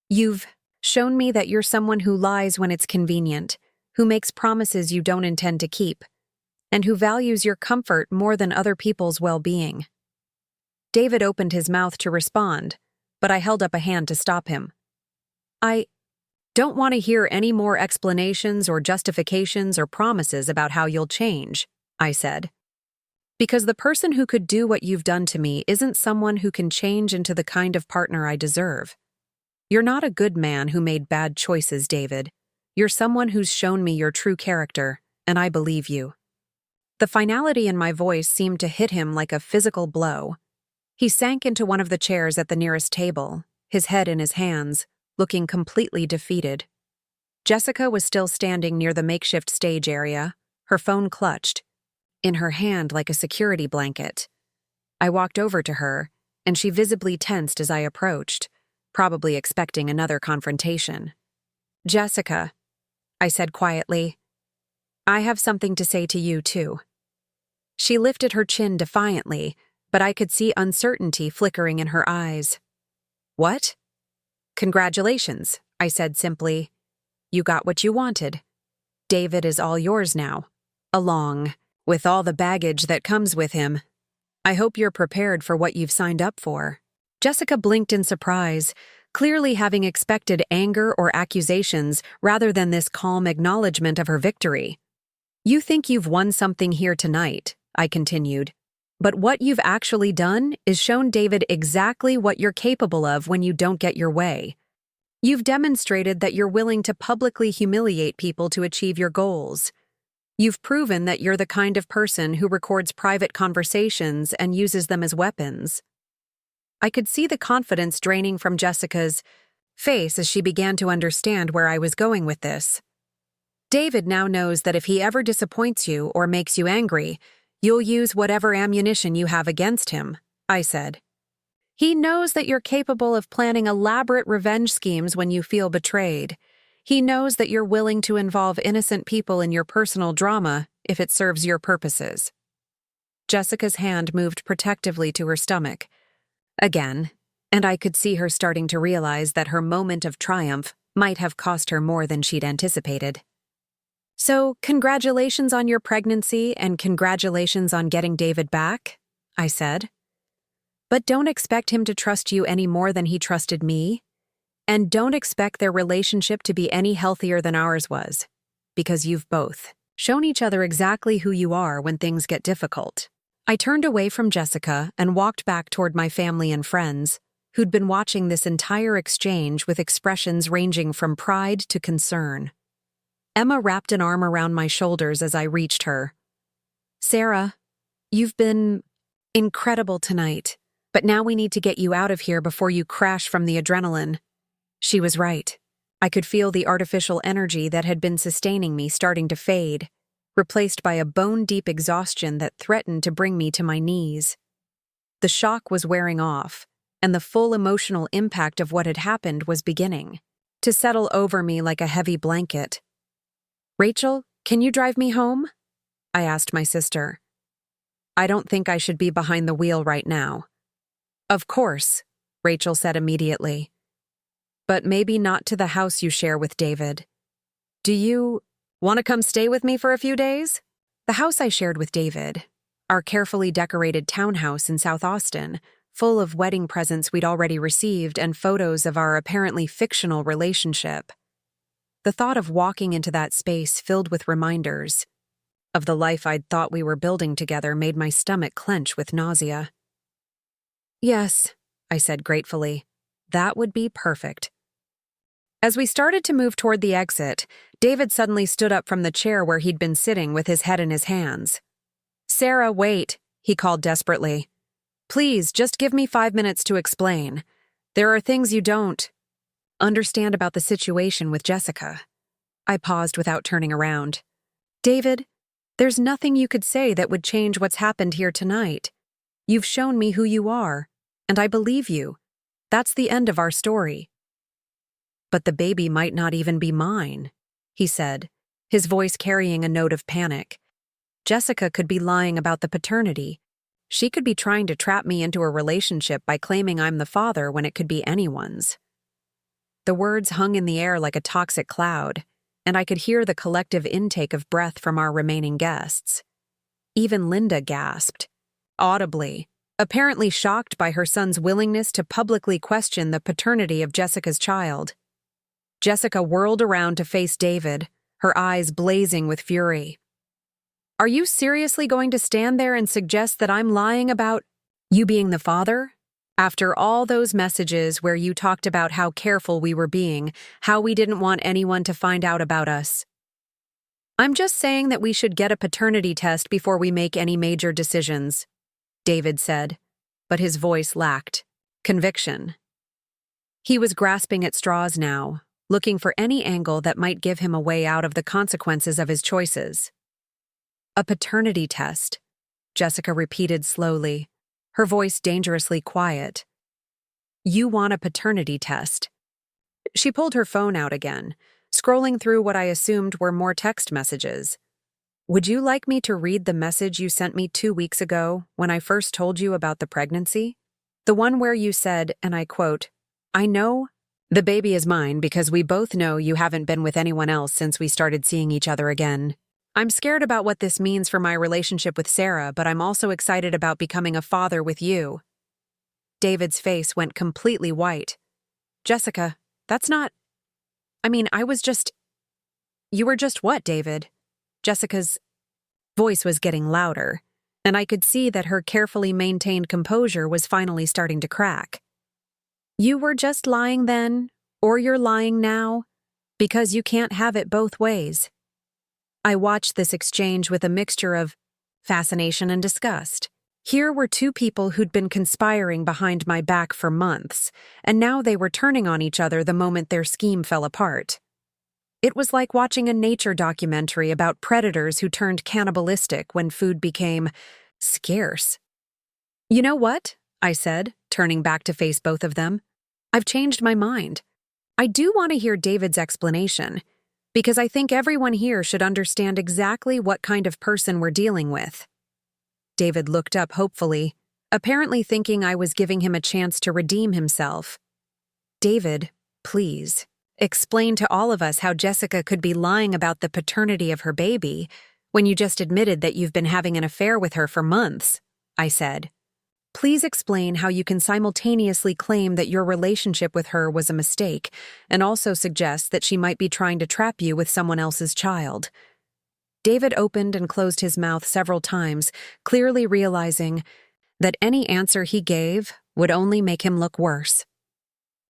You've shown me that you're someone who lies when it's convenient, who makes promises you don't intend to keep, and who values your comfort more than other people's well-being. David opened his mouth to respond, but I held up a hand to stop him. I don't want to hear any more explanations or justifications or promises about how you'll change, I said. Because the person who could do what you've done to me isn't someone who can change into the kind of partner I deserve. You're not a good man who made bad choices, David. You're someone who's shown me your true character, and I believe you. The finality in my voice seemed to hit him like a physical blow. He sank into one of the chairs at the nearest table, his head in his hands, looking completely defeated. Jessica was still standing near the makeshift stage area, her phone clutched, in her hand like a security blanket. I walked over to her, and she visibly tensed as I approached, probably expecting another confrontation. Jessica, I said quietly, I have something to say to you, too. She lifted her chin defiantly, but I could see uncertainty flickering in her eyes. What? Congratulations, I said simply. You got what you wanted. David is all yours now, along with all the baggage that comes with him. I hope you're prepared for what you've signed up for. Jessica blinked in surprise, clearly having expected anger or accusations rather than this calm acknowledgement of her victory. You think you've won something here tonight, I continued. But what you've actually done is shown David exactly what you're capable of when you don't get your way. You've demonstrated that you're willing to publicly humiliate people to achieve your goals. You've proven that you're the kind of person who records private conversations and uses them as weapons. I could see the confidence draining from Jessica's face as she began to understand where I was going with this. David now knows that if he ever disappoints you or makes you angry, you'll use whatever ammunition you have against him, I said. He knows that you're capable of planning elaborate revenge schemes when you feel betrayed. He knows that you're willing to involve innocent people in your personal drama if it serves your purposes. Jessica's hand moved protectively to her stomach. Again, and I could see her starting to realize that her moment of triumph might have cost her more than she'd anticipated. So, congratulations on your pregnancy and congratulations on getting David back, I said. But don't expect him to trust you any more than he trusted me. And don't expect their relationship to be any healthier than ours was, because you've both shown each other exactly who you are when things get difficult. I turned away from Jessica and walked back toward my family and friends, who'd been watching this entire exchange with expressions ranging from pride to concern. Emma wrapped an arm around my shoulders as I reached her. Sarah, you've been incredible tonight, but now we need to get you out of here before you crash from the adrenaline. She was right. I could feel the artificial energy that had been sustaining me starting to fade, replaced by a bone-deep exhaustion that threatened to bring me to my knees. The shock was wearing off, and the full emotional impact of what had happened was beginning to settle over me like a heavy blanket. Rachel, can you drive me home? I asked my sister. I don't think I should be behind the wheel right now. Of course, Rachel said immediately. But maybe not to the house you share with David. Do you want to come stay with me for a few days? The house I shared with David, our carefully decorated townhouse in South Austin, full of wedding presents we'd already received and photos of our apparently fictional relationship. The thought of walking into that space filled with reminders of the life I'd thought we were building together made my stomach clench with nausea. Yes, I said gratefully. That would be perfect. As we started to move toward the exit, David suddenly stood up from the chair where he'd been sitting with his head in his hands. Sarah, wait, he called desperately. Please, just give me 5 minutes to explain. There are things you don't understand about the situation with Jessica. I paused without turning around. David, there's nothing you could say that would change what's happened here tonight. You've shown me who you are, and I believe you. That's the end of our story. But the baby might not even be mine, he said, his voice carrying a note of panic. Jessica could be lying about the paternity. She could be trying to trap me into a relationship by claiming I'm the father when it could be anyone's. The words hung in the air like a toxic cloud, and I could hear the collective intake of breath from our remaining guests. Even Linda gasped, audibly, apparently shocked by her son's willingness to publicly question the paternity of Jessica's child. Jessica whirled around to face David, her eyes blazing with fury. "Are you seriously going to stand there and suggest that I'm lying about you being the father? After all those messages where you talked about how careful we were being, how we didn't want anyone to find out about us." "I'm just saying that we should get a paternity test before we make any major decisions," David said, but his voice lacked conviction. He was grasping at straws now, looking for any angle that might give him a way out of the consequences of his choices. "A paternity test," Jessica repeated slowly, her voice dangerously quiet. "You want a paternity test." She pulled her phone out again, scrolling through what I assumed were more text messages. "Would you like me to read the message you sent me 2 weeks ago when I first told you about the pregnancy? The one where you said, and I quote, 'I know the baby is mine because we both know you haven't been with anyone else since we started seeing each other again. I'm scared about what this means for my relationship with Sarah, but I'm also excited about becoming a father with you.'" David's face went completely white. "Jessica, that's not... You were just what, David?" Jessica's voice was getting louder, and I could see that her carefully maintained composure was finally starting to crack. "You were just lying then, or you're lying now, because you can't have it both ways." I watched this exchange with a mixture of fascination and disgust. Here were two people who'd been conspiring behind my back for months, and now they were turning on each other the moment their scheme fell apart. It was like watching a nature documentary about predators who turned cannibalistic when food became scarce. "You know what?" I said, turning back to face both of them. "I've changed my mind. I do want to hear David's explanation, because I think everyone here should understand exactly what kind of person we're dealing with." David looked up hopefully, apparently thinking I was giving him a chance to redeem himself. "David, please, explain to all of us how Jessica could be lying about the paternity of her baby when you just admitted that you've been having an affair with her for months," I said. "Please explain how you can simultaneously claim that your relationship with her was a mistake and also suggest that she might be trying to trap you with someone else's child." David opened and closed his mouth several times, clearly realizing that any answer he gave would only make him look worse.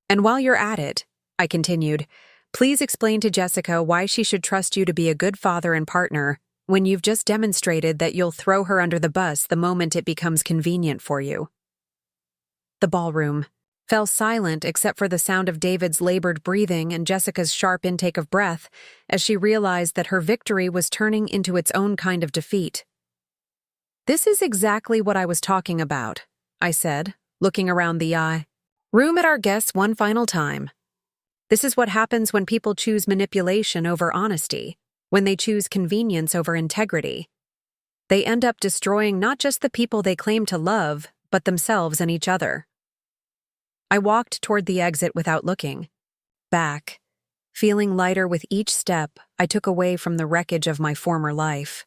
"And while you're at it," I continued, "please explain to Jessica why she should trust you to be a good father and partner when you've just demonstrated that you'll throw her under the bus the moment it becomes convenient for you." The ballroom fell silent except for the sound of David's labored breathing and Jessica's sharp intake of breath as she realized that her victory was turning into its own kind of defeat. "This is exactly what I was talking about," I said, looking around the room at our guests one final time. "This is what happens when people choose manipulation over honesty, when they choose convenience over integrity. They end up destroying not just the people they claim to love, but themselves and each other." I walked toward the exit without looking back, feeling lighter with each step I took away from the wreckage of my former life.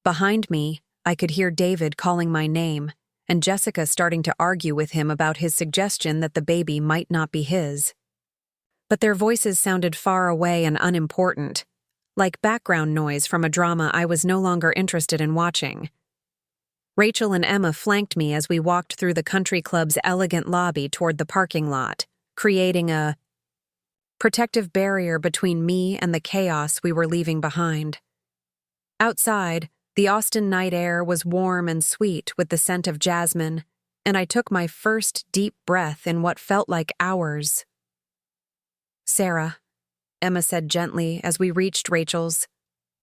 Behind me, I could hear David calling my name and Jessica starting to argue with him about his suggestion that the baby might not be his. But their voices sounded far away and unimportant, like background noise from a drama I was no longer interested in watching. Rachel and Emma flanked me as we walked through the country club's elegant lobby toward the parking lot, creating a protective barrier between me and the chaos we were leaving behind. Outside, the Austin night air was warm and sweet with the scent of jasmine, and I took my first deep breath in what felt like hours. "Sarah," Emma said gently as we reached Rachel's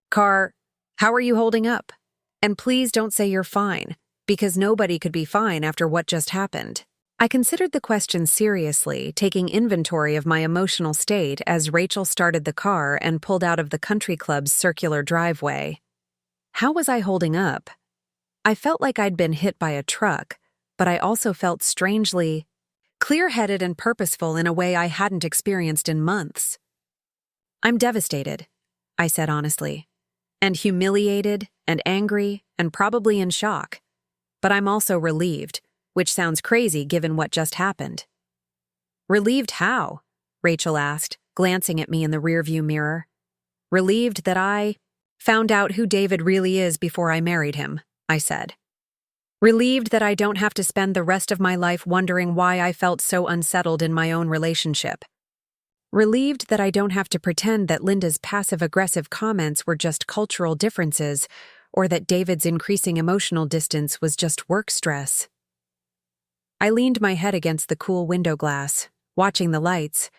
car, "how are you holding up? And please don't say you're fine, because nobody could be fine after what just happened." I considered the question seriously, taking inventory of my emotional state as Rachel started the car and pulled out of the country club's circular driveway. How was I holding up? I felt like I'd been hit by a truck, but I also felt strangely clear-headed and purposeful in a way I hadn't experienced in months. "I'm devastated," I said honestly, "and humiliated and angry and probably in shock. But I'm also relieved, which sounds crazy given what just happened." "Relieved how?" Rachel asked, glancing at me in the rearview mirror. "Relieved that I found out who David really is before I married him," I said. "Relieved that I don't have to spend the rest of my life wondering why I felt so unsettled in my own relationship. Relieved that I don't have to pretend that Linda's passive-aggressive comments were just cultural differences, or that David's increasing emotional distance was just work stress." I leaned my head against the cool window glass, watching the lights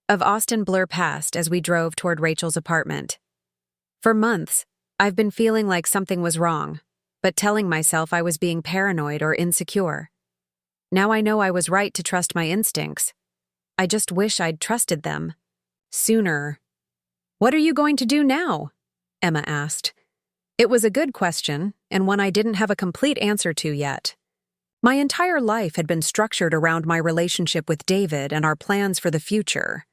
of Austin blur past as we drove toward Rachel's apartment. For months, I've been feeling like something was wrong, but telling myself I was being paranoid or insecure. Now I know I was right to trust my instincts. I just wish I'd trusted them sooner. "What are you going to do now?" Emma asked. It was a good question, and one I didn't have a complete answer to yet. My entire life had been structured around my relationship with David and our plans for the future.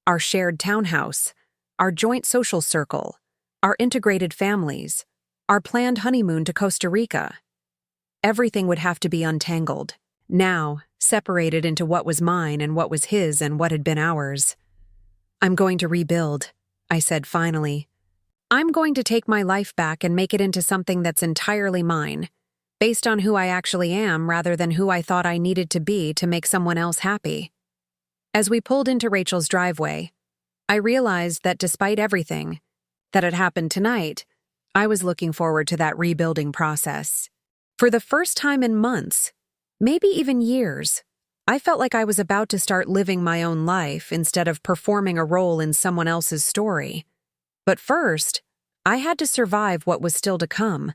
Our shared townhouse, our joint social circle, our integrated families, our planned honeymoon to Costa Rica. Everything would have to be untangled, now separated into what was mine and what was his and what had been ours. "I'm going to rebuild," I said finally. "I'm going to take my life back and make it into something that's entirely mine, based on who I actually am rather than who I thought I needed to be to make someone else happy." As we pulled into Rachel's driveway, I realized that despite everything that had happened tonight, I was looking forward to that rebuilding process. For the first time in months, maybe even years, I felt like I was about to start living my own life instead of performing a role in someone else's story. But first, I had to survive what was still to come,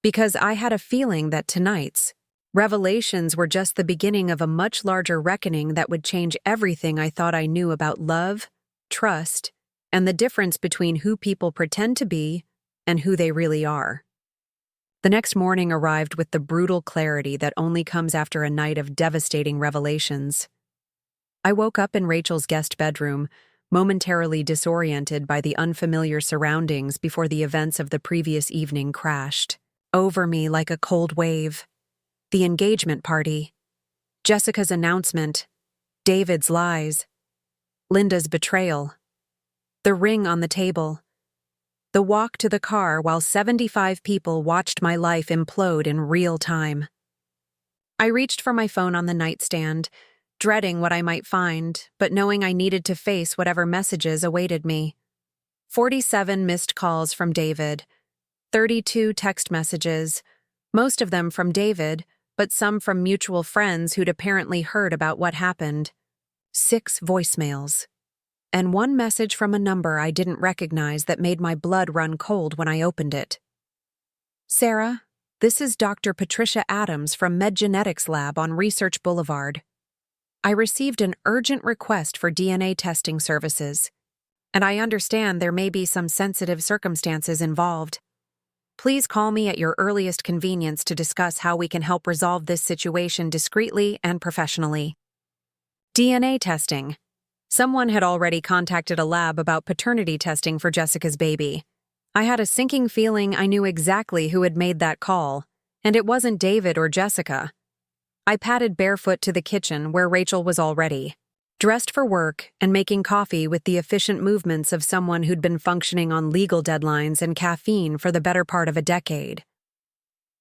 because I had a feeling that tonight's revelations were just the beginning of a much larger reckoning that would change everything I thought I knew about love, trust, and the difference between who people pretend to be and who they really are. The next morning arrived with the brutal clarity that only comes after a night of devastating revelations. I woke up in Rachel's guest bedroom, momentarily disoriented by the unfamiliar surroundings before the events of the previous evening crashed over me like a cold wave. The engagement party, Jessica's announcement, David's lies, Linda's betrayal, the ring on the table, the walk to the car while 75 people watched my life implode in real time. I reached for my phone on the nightstand, dreading what I might find, but knowing I needed to face whatever messages awaited me. 47 missed calls from David, 32 text messages, most of them from David, but some from mutual friends who'd apparently heard about what happened. 6 voicemails. And one message from a number I didn't recognize that made my blood run cold when I opened it. "Sarah, this is Dr. Patricia Adams from MedGenetics Lab on Research Boulevard. I received an urgent request for DNA testing services, and I understand there may be some sensitive circumstances involved. Please call me at your earliest convenience to discuss how we can help resolve this situation discreetly and professionally." DNA testing. Someone had already contacted a lab about paternity testing for Jessica's baby. I had a sinking feeling I knew exactly who had made that call, and it wasn't David or Jessica. I padded barefoot to the kitchen where Rachel was already, dressed for work and making coffee with the efficient movements of someone who'd been functioning on legal deadlines and caffeine for the better part of a decade.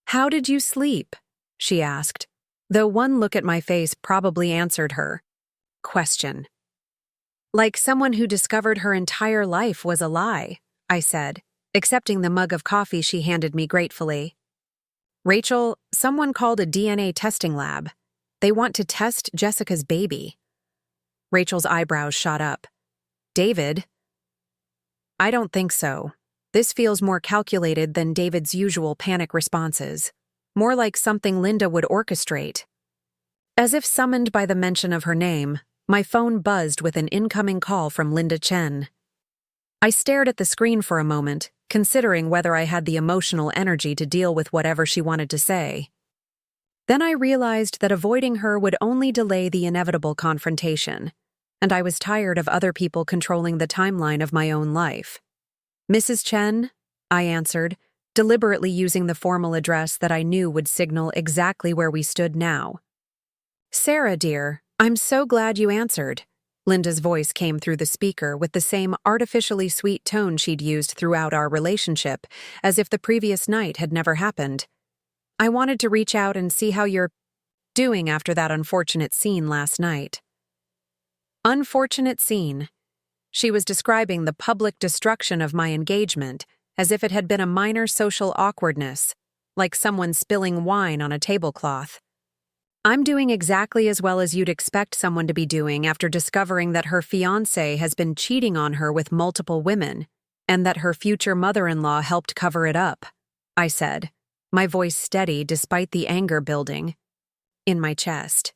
"How did you sleep?" she asked, though one look at my face probably answered her question. "Like someone who discovered her entire life was a lie," I said, accepting the mug of coffee she handed me gratefully. "Rachel, someone called a DNA testing lab. They want to test Jessica's baby." Rachel's eyebrows shot up. "David?" "I don't think so. This feels more calculated than David's usual panic responses. More like something Linda would orchestrate." As if summoned by the mention of her name, my phone buzzed with an incoming call from Linda Chen. I stared at the screen for a moment, considering whether I had the emotional energy to deal with whatever she wanted to say. Then I realized that avoiding her would only delay the inevitable confrontation, and I was tired of other people controlling the timeline of my own life. "Mrs. Chen," I answered, deliberately using the formal address that I knew would signal exactly where we stood now. "Sarah, dear, I'm so glad you answered." Linda's voice came through the speaker with the same artificially sweet tone she'd used throughout our relationship, as if the previous night had never happened. "I wanted to reach out and see how you're doing after that unfortunate scene last night." Unfortunate scene. She was describing the public destruction of my engagement as if it had been a minor social awkwardness, like someone spilling wine on a tablecloth. "I'm doing exactly as well as you'd expect someone to be doing after discovering that her fiancé has been cheating on her with multiple women, and that her future mother-in-law helped cover it up," I said, my voice steady despite the anger building in my chest.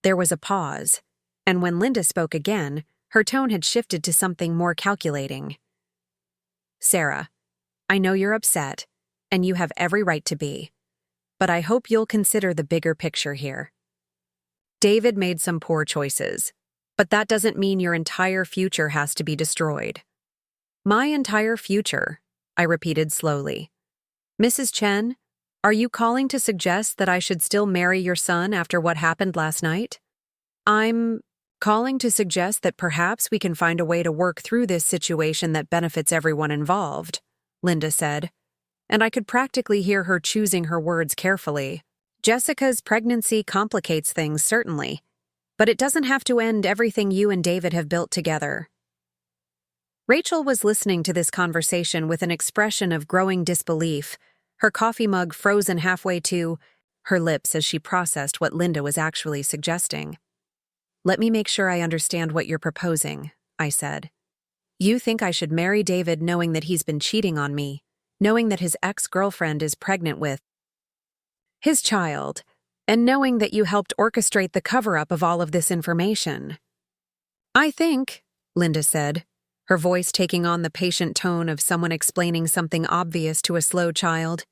There was a pause, and when Linda spoke again, her tone had shifted to something more calculating. "Sarah, I know you're upset, and you have every right to be. But I hope you'll consider the bigger picture here. David made some poor choices, but that doesn't mean your entire future has to be destroyed." "My entire future," I repeated slowly. "Mrs. Chen, are you calling to suggest that I should still marry your son after what happened last night?" "I'm calling to suggest that perhaps we can find a way to work through this situation that benefits everyone involved," Linda said, and I could practically hear her choosing her words carefully. "Jessica's pregnancy complicates things, certainly, but it doesn't have to end everything you and David have built together." Rachel was listening to this conversation with an expression of growing disbelief, her coffee mug frozen halfway to her lips as she processed what Linda was actually suggesting. "Let me make sure I understand what you're proposing," I said. "You think I should marry David knowing that he's been cheating on me, knowing that his ex-girlfriend is pregnant with his child, and knowing that you helped orchestrate the cover-up of all of this information." "I think," Linda said, her voice taking on the patient tone of someone explaining something obvious to a slow child,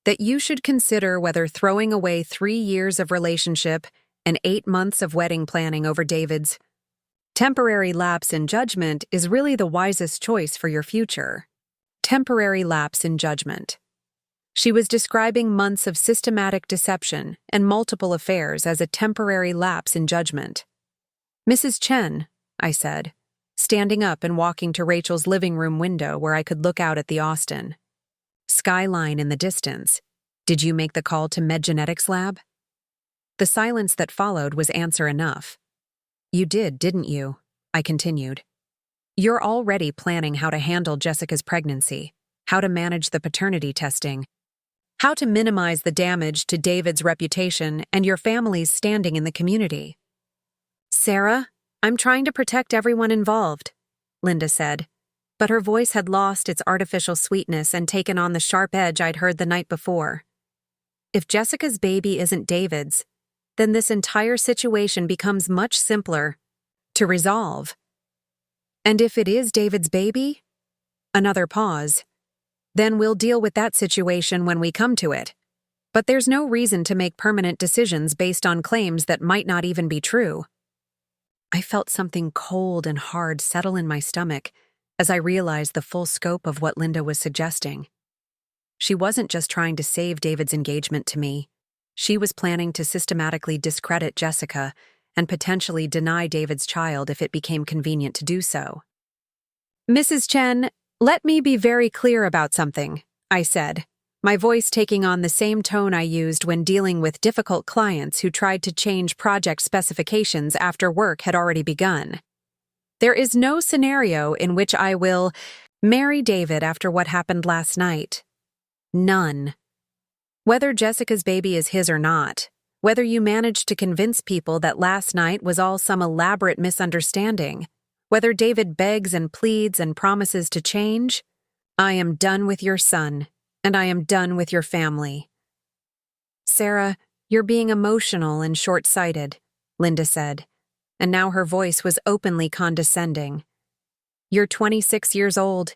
"that you should consider whether throwing away 3 years of relationship and 8 months of wedding planning over David's temporary lapse in judgment is really the wisest choice for your future." Temporary lapse in judgment. She was describing months of systematic deception and multiple affairs as a temporary lapse in judgment. "Mrs. Chen," I said, standing up and walking to Rachel's living room window where I could look out at the Austin skyline in the distance. "Did you make the call to MedGenetics Lab?" The silence that followed was answer enough. "You did, didn't you?" I continued. "You're already planning how to handle Jessica's pregnancy, how to manage the paternity testing, how to minimize the damage to David's reputation and your family's standing in the community." "Sarah, I'm trying to protect everyone involved," Linda said, but her voice had lost its artificial sweetness and taken on the sharp edge I'd heard the night before. "If Jessica's baby isn't David's, then this entire situation becomes much simpler to resolve. And if it is David's baby?" Another pause. "Then we'll deal with that situation when we come to it. But there's no reason to make permanent decisions based on claims that might not even be true." I felt something cold and hard settle in my stomach as I realized the full scope of what Linda was suggesting. She wasn't just trying to save David's engagement to me. She was planning to systematically discredit Jessica and potentially deny David's child if it became convenient to do so. "Mrs. Chen, let me be very clear about something," I said, my voice taking on the same tone I used when dealing with difficult clients who tried to change project specifications after work had already begun. "There is no scenario in which I will marry David after what happened last night. None. Whether Jessica's baby is his or not, whether you managed to convince people that last night was all some elaborate misunderstanding, whether David begs and pleads and promises to change, I am done with your son, and I am done with your family." "Sarah, You're being emotional and short-sighted, Linda said, and now her voice was openly condescending. You're 26 years old.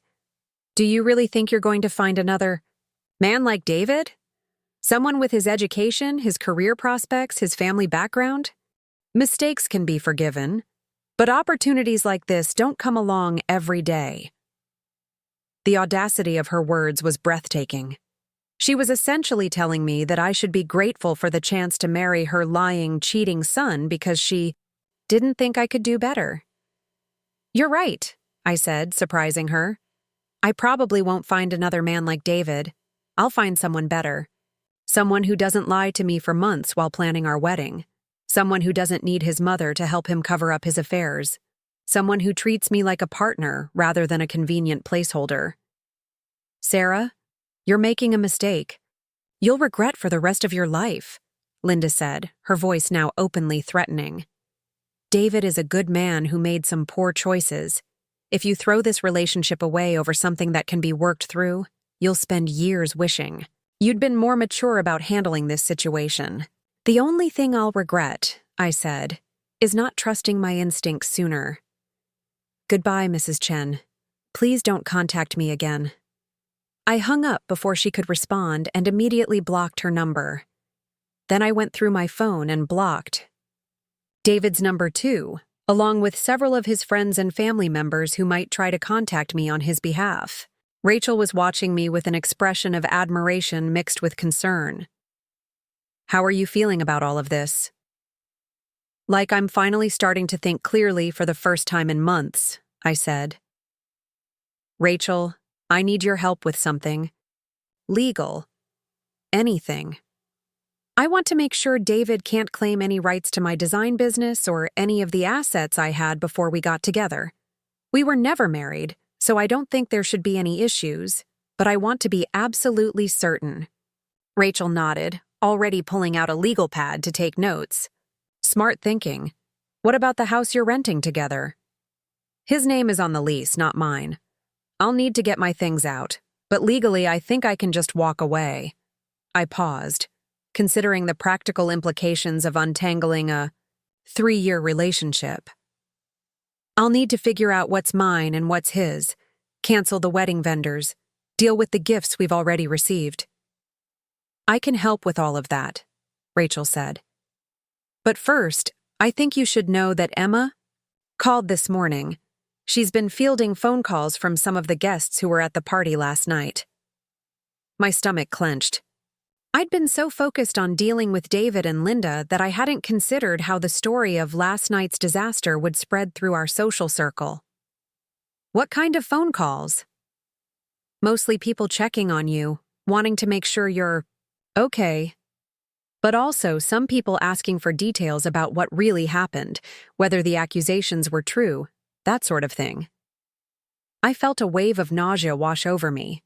Do you really think you're going to find another man like David? Someone with his education, his career prospects, his family background? Mistakes can be forgiven, but opportunities like this don't come along every day. The audacity of her words was breathtaking. She was essentially telling me that I should be grateful for the chance to marry her lying, cheating son because she didn't think I could do better. You're right, I said, surprising her. I probably won't find another man like David. I'll find someone better. Someone who doesn't lie to me for months while planning our wedding. Someone who doesn't need his mother to help him cover up his affairs. Someone who treats me like a partner rather than a convenient placeholder. Sarah, you're making a mistake. You'll regret for the rest of your life, Linda said, her voice now openly threatening. David is a good man who made some poor choices. If you throw this relationship away over something that can be worked through, you'll spend years wishing you'd been more mature about handling this situation. The only thing I'll regret, I said, is not trusting my instincts sooner. Goodbye, Mrs. Chen. Please don't contact me again. I hung up before she could respond and immediately blocked her number. Then I went through my phone and blocked David's number too, along with several of his friends and family members who might try to contact me on his behalf. Rachel was watching me with an expression of admiration mixed with concern. How are you feeling about all of this? Like I'm finally starting to think clearly for the first time in months, I said. Rachel, I need your help with something. Legal. Anything. I want to make sure David can't claim any rights to my design business or any of the assets I had before we got together. We were never married, so I don't think there should be any issues, but I want to be absolutely certain. Rachel nodded, already pulling out a legal pad to take notes. Smart thinking. What about the house you're renting together? His name is on the lease, not mine. I'll need to get my things out, but legally I think I can just walk away. I paused, considering the practical implications of untangling a 3-year relationship. I'll need to figure out what's mine and what's his, cancel the wedding vendors, deal with the gifts we've already received. I can help with all of that, Rachel said. But first, I think you should know that Emma called this morning. She's been fielding phone calls from some of the guests who were at the party last night. My stomach clenched. I'd been so focused on dealing with David and Linda that I hadn't considered how the story of last night's disaster would spread through our social circle. What kind of phone calls? Mostly people checking on you, wanting to make sure you're okay. But also some people asking for details about what really happened, whether the accusations were true, that sort of thing. I felt a wave of nausea wash over me.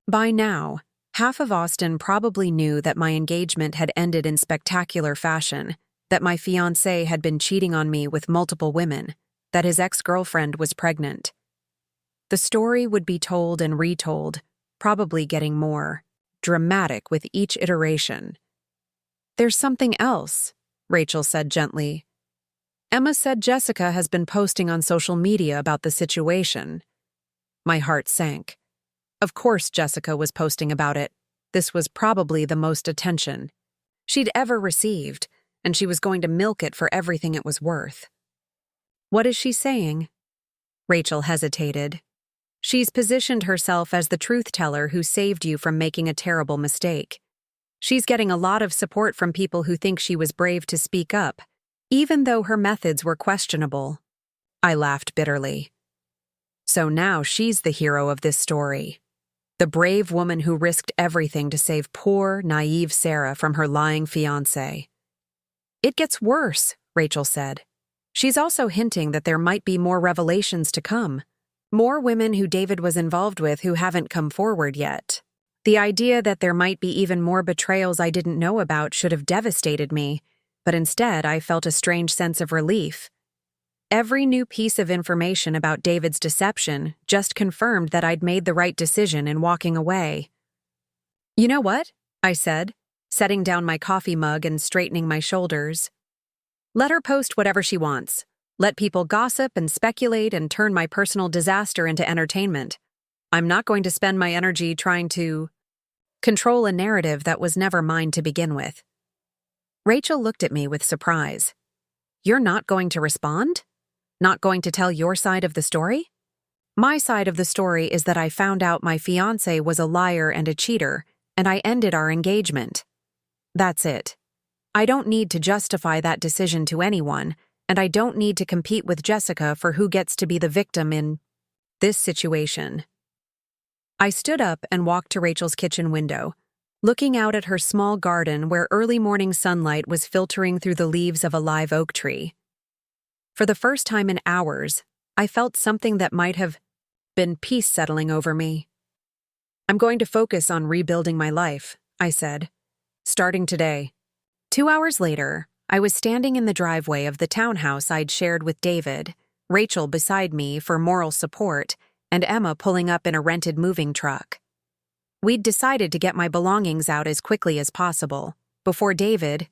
By now, half of Austin probably knew that my engagement had ended in spectacular fashion, that my fiancé had been cheating on me with multiple women, that his ex-girlfriend was pregnant. The story would be told and retold, probably getting more dramatic with each iteration. There's something else, Rachel said gently. Emma said Jessica has been posting on social media about the situation. My heart sank. Of course Jessica was posting about it. This was probably the most attention she'd ever received, and she was going to milk it for everything it was worth. What is she saying? Rachel hesitated. She's positioned herself as the truth-teller who saved you from making a terrible mistake. She's getting a lot of support from people who think she was brave to speak up, even though her methods were questionable. I laughed bitterly. So now she's the hero of this story. The brave woman who risked everything to save poor, naive Sarah from her lying fiancé. It gets worse, Rachel said. She's also hinting that there might be more revelations to come. More women who David was involved with who haven't come forward yet. The idea that there might be even more betrayals I didn't know about should have devastated me, but instead I felt a strange sense of relief. Every new piece of information about David's deception just confirmed that I'd made the right decision in walking away. You know what? I said. setting down my coffee mug and straightening my shoulders. Let her post whatever she wants. Let people gossip and speculate and turn my personal disaster into entertainment. I'm not going to spend my energy trying to control a narrative that was never mine to begin with. Rachel looked at me with surprise. You're not going to respond? Not going to tell your side of the story? My side of the story is that I found out my fiancé was a liar and a cheater, and I ended our engagement. That's it. I don't need to justify that decision to anyone, and I don't need to compete with Jessica for who gets to be the victim in this situation. I stood up and walked to Rachel's kitchen window, looking out at her small garden where early morning sunlight was filtering through the leaves of a live oak tree. For the first time in hours, I felt something that might have been peace settling over me. I'm going to focus on rebuilding my life, I said, starting today. 2 hours later, I was standing in the driveway of the townhouse I'd shared with David, Rachel beside me for moral support, and Emma pulling up in a rented moving truck. We'd decided to get my belongings out as quickly as possible, before David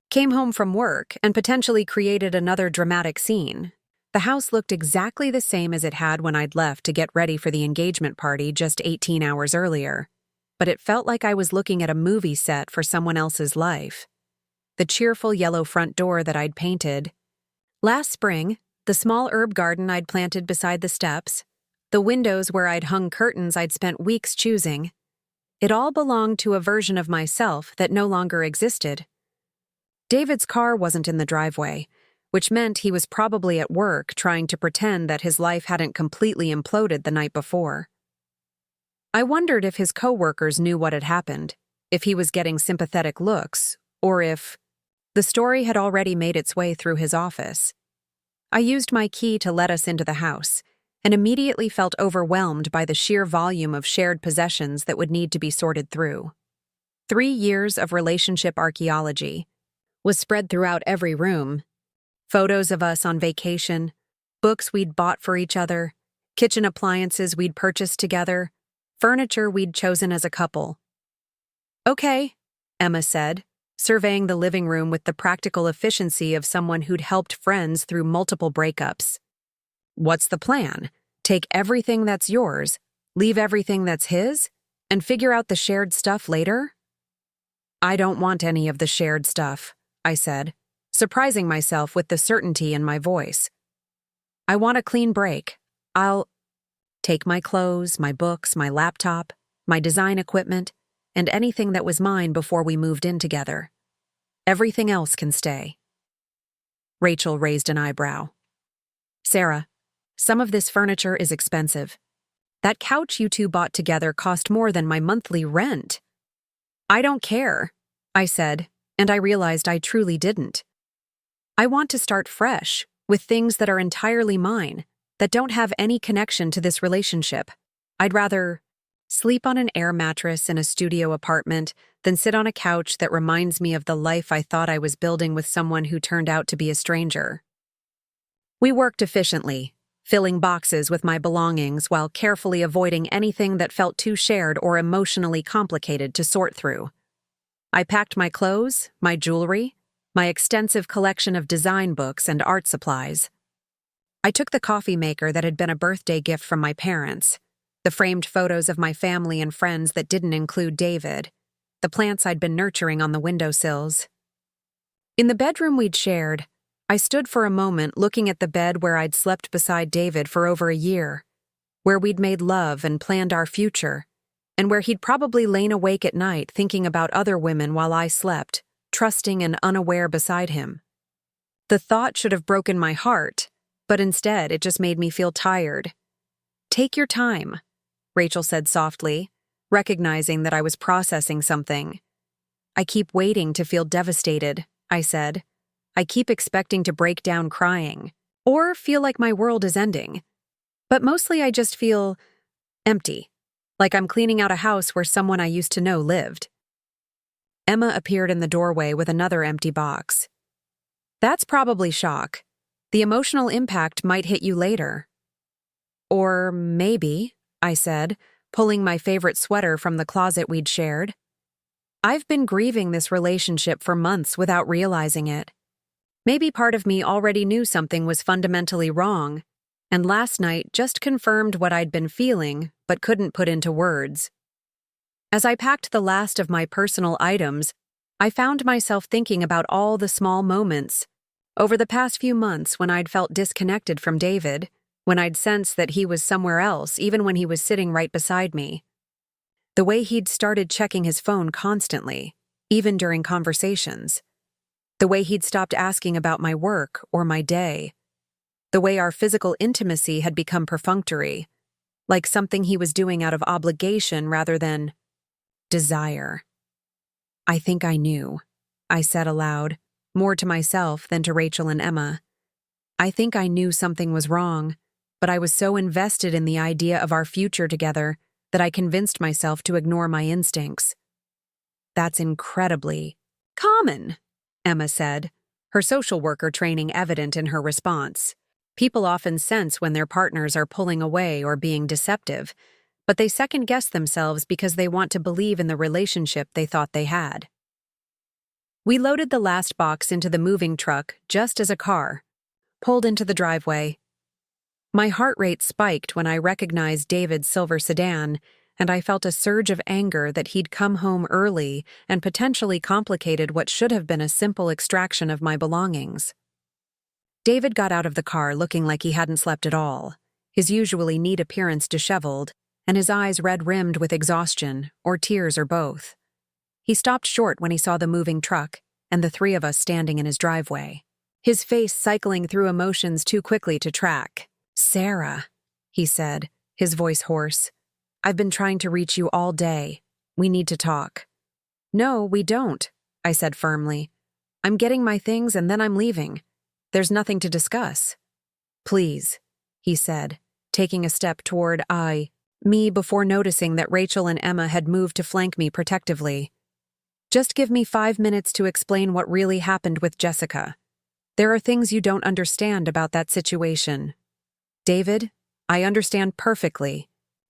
came home from work and potentially created another dramatic scene. The house looked exactly the same as it had when I'd left to get ready for the engagement party just 18 hours earlier, but it felt like I was looking at a movie set for someone else's life. The cheerful yellow front door that I'd painted last spring, the small herb garden I'd planted beside the steps, the windows where I'd hung curtains I'd spent weeks choosing. It all belonged to a version of myself that no longer existed. David's car wasn't in the driveway, which meant he was probably at work trying to pretend that his life hadn't completely imploded the night before. I wondered if his coworkers knew what had happened, if he was getting sympathetic looks, or if the story had already made its way through his office. I used my key to let us into the house, and immediately felt overwhelmed by the sheer volume of shared possessions that would need to be sorted through. 3 years of relationship archaeology was spread throughout every room. Photos of us on vacation, books we'd bought for each other, kitchen appliances we'd purchased together, furniture we'd chosen as a couple. Okay, Emma said, surveying the living room with the practical efficiency of someone who'd helped friends through multiple breakups. What's the plan? Take everything that's yours, leave everything that's his, and figure out the shared stuff later? I don't want any of the shared stuff, I said, surprising myself with the certainty in my voice. I want a clean break. I'll take my clothes, my books, my laptop, my design equipment, and anything that was mine before we moved in together. Everything else can stay. Rachel raised an eyebrow. Sarah, some of this furniture is expensive. That couch you two bought together cost more than my monthly rent. I don't care, I said, and I realized I truly didn't. I want to start fresh, with things that are entirely mine, that don't have any connection to this relationship. I'd rather sleep on an air mattress in a studio apartment than sit on a couch that reminds me of the life I thought I was building with someone who turned out to be a stranger. We worked efficiently, filling boxes with my belongings while carefully avoiding anything that felt too shared or emotionally complicated to sort through. I packed my clothes, my jewelry, my extensive collection of design books and art supplies. I took the coffee maker that had been a birthday gift from my parents, the framed photos of my family and friends that didn't include David, the plants I'd been nurturing on the windowsills. In the bedroom we'd shared, I stood for a moment looking at the bed where I'd slept beside David for over a year, where we'd made love and planned our future, and where he'd probably lain awake at night thinking about other women while I slept, trusting and unaware beside him. The thought should have broken my heart, but instead it just made me feel tired. Take your time, Rachel said softly, recognizing that I was processing something. I keep waiting to feel devastated, I said. I keep expecting to break down crying, or feel like my world is ending. But mostly I just feel empty, like I'm cleaning out a house where someone I used to know lived. Emma appeared in the doorway with another empty box. That's probably shock. The emotional impact might hit you later. Or maybe, I said, pulling my favorite sweater from the closet we'd shared. I've been grieving this relationship for months without realizing it. Maybe part of me already knew something was fundamentally wrong, and last night just confirmed what I'd been feeling but couldn't put into words. As I packed the last of my personal items, I found myself thinking about all the small moments over the past few months when I'd felt disconnected from David, when I'd sensed that he was somewhere else even when he was sitting right beside me. The way he'd started checking his phone constantly, even during conversations. The way he'd stopped asking about my work or my day. The way our physical intimacy had become perfunctory, like something he was doing out of obligation rather than desire. I think I knew, I said aloud, more to myself than to Rachel and Emma. I think I knew something was wrong, but I was so invested in the idea of our future together that I convinced myself to ignore my instincts. That's incredibly common, Emma said, her social worker training evident in her response. People often sense when their partners are pulling away or being deceptive, but they second-guess themselves because they want to believe in the relationship they thought they had. We loaded the last box into the moving truck just as a car pulled into the driveway. My heart rate spiked when I recognized David's silver sedan, and I felt a surge of anger that he'd come home early and potentially complicated what should have been a simple extraction of my belongings. David got out of the car looking like he hadn't slept at all, his usually neat appearance disheveled, and his eyes red-rimmed with exhaustion, or tears or both. He stopped short when he saw the moving truck and the three of us standing in his driveway, his face cycling through emotions too quickly to track. "Sarah," he said, his voice hoarse. "I've been trying to reach you all day. We need to talk." "No, we don't," I said firmly. "I'm getting my things and then I'm leaving. There's nothing to discuss." "Please," he said, taking a step toward me before noticing that Rachel and Emma had moved to flank me protectively. "Just give me 5 minutes to explain what really happened with Jessica. There are things you don't understand about that situation." "David, I understand perfectly,"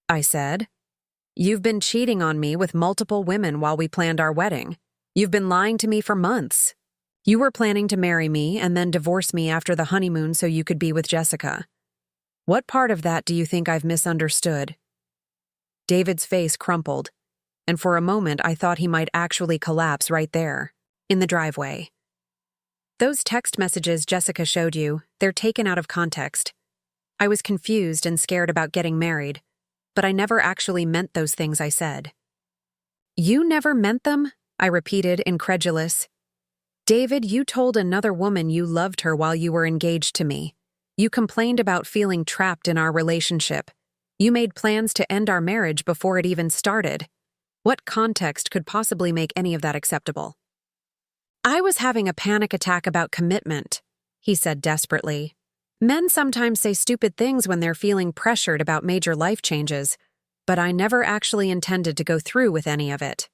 I said. "You've been cheating on me with multiple women while we planned our wedding. You've been lying to me for months. You were planning to marry me and then divorce me after the honeymoon so you could be with Jessica. What part of that do you think I've misunderstood?" David's face crumpled, and for a moment I thought he might actually collapse right there, in the driveway. "Those text messages Jessica showed you, they're taken out of context. I was confused and scared about getting married, but I never actually meant those things I said." "You never meant them?" I repeated, incredulous. "David, you told another woman you loved her while you were engaged to me. You complained about feeling trapped in our relationship. You made plans to end our marriage before it even started. What context could possibly make any of that acceptable?" "I was having a panic attack about commitment," he said desperately. "Men sometimes say stupid things when they're feeling pressured about major life changes, but I never actually intended to go through with any of it."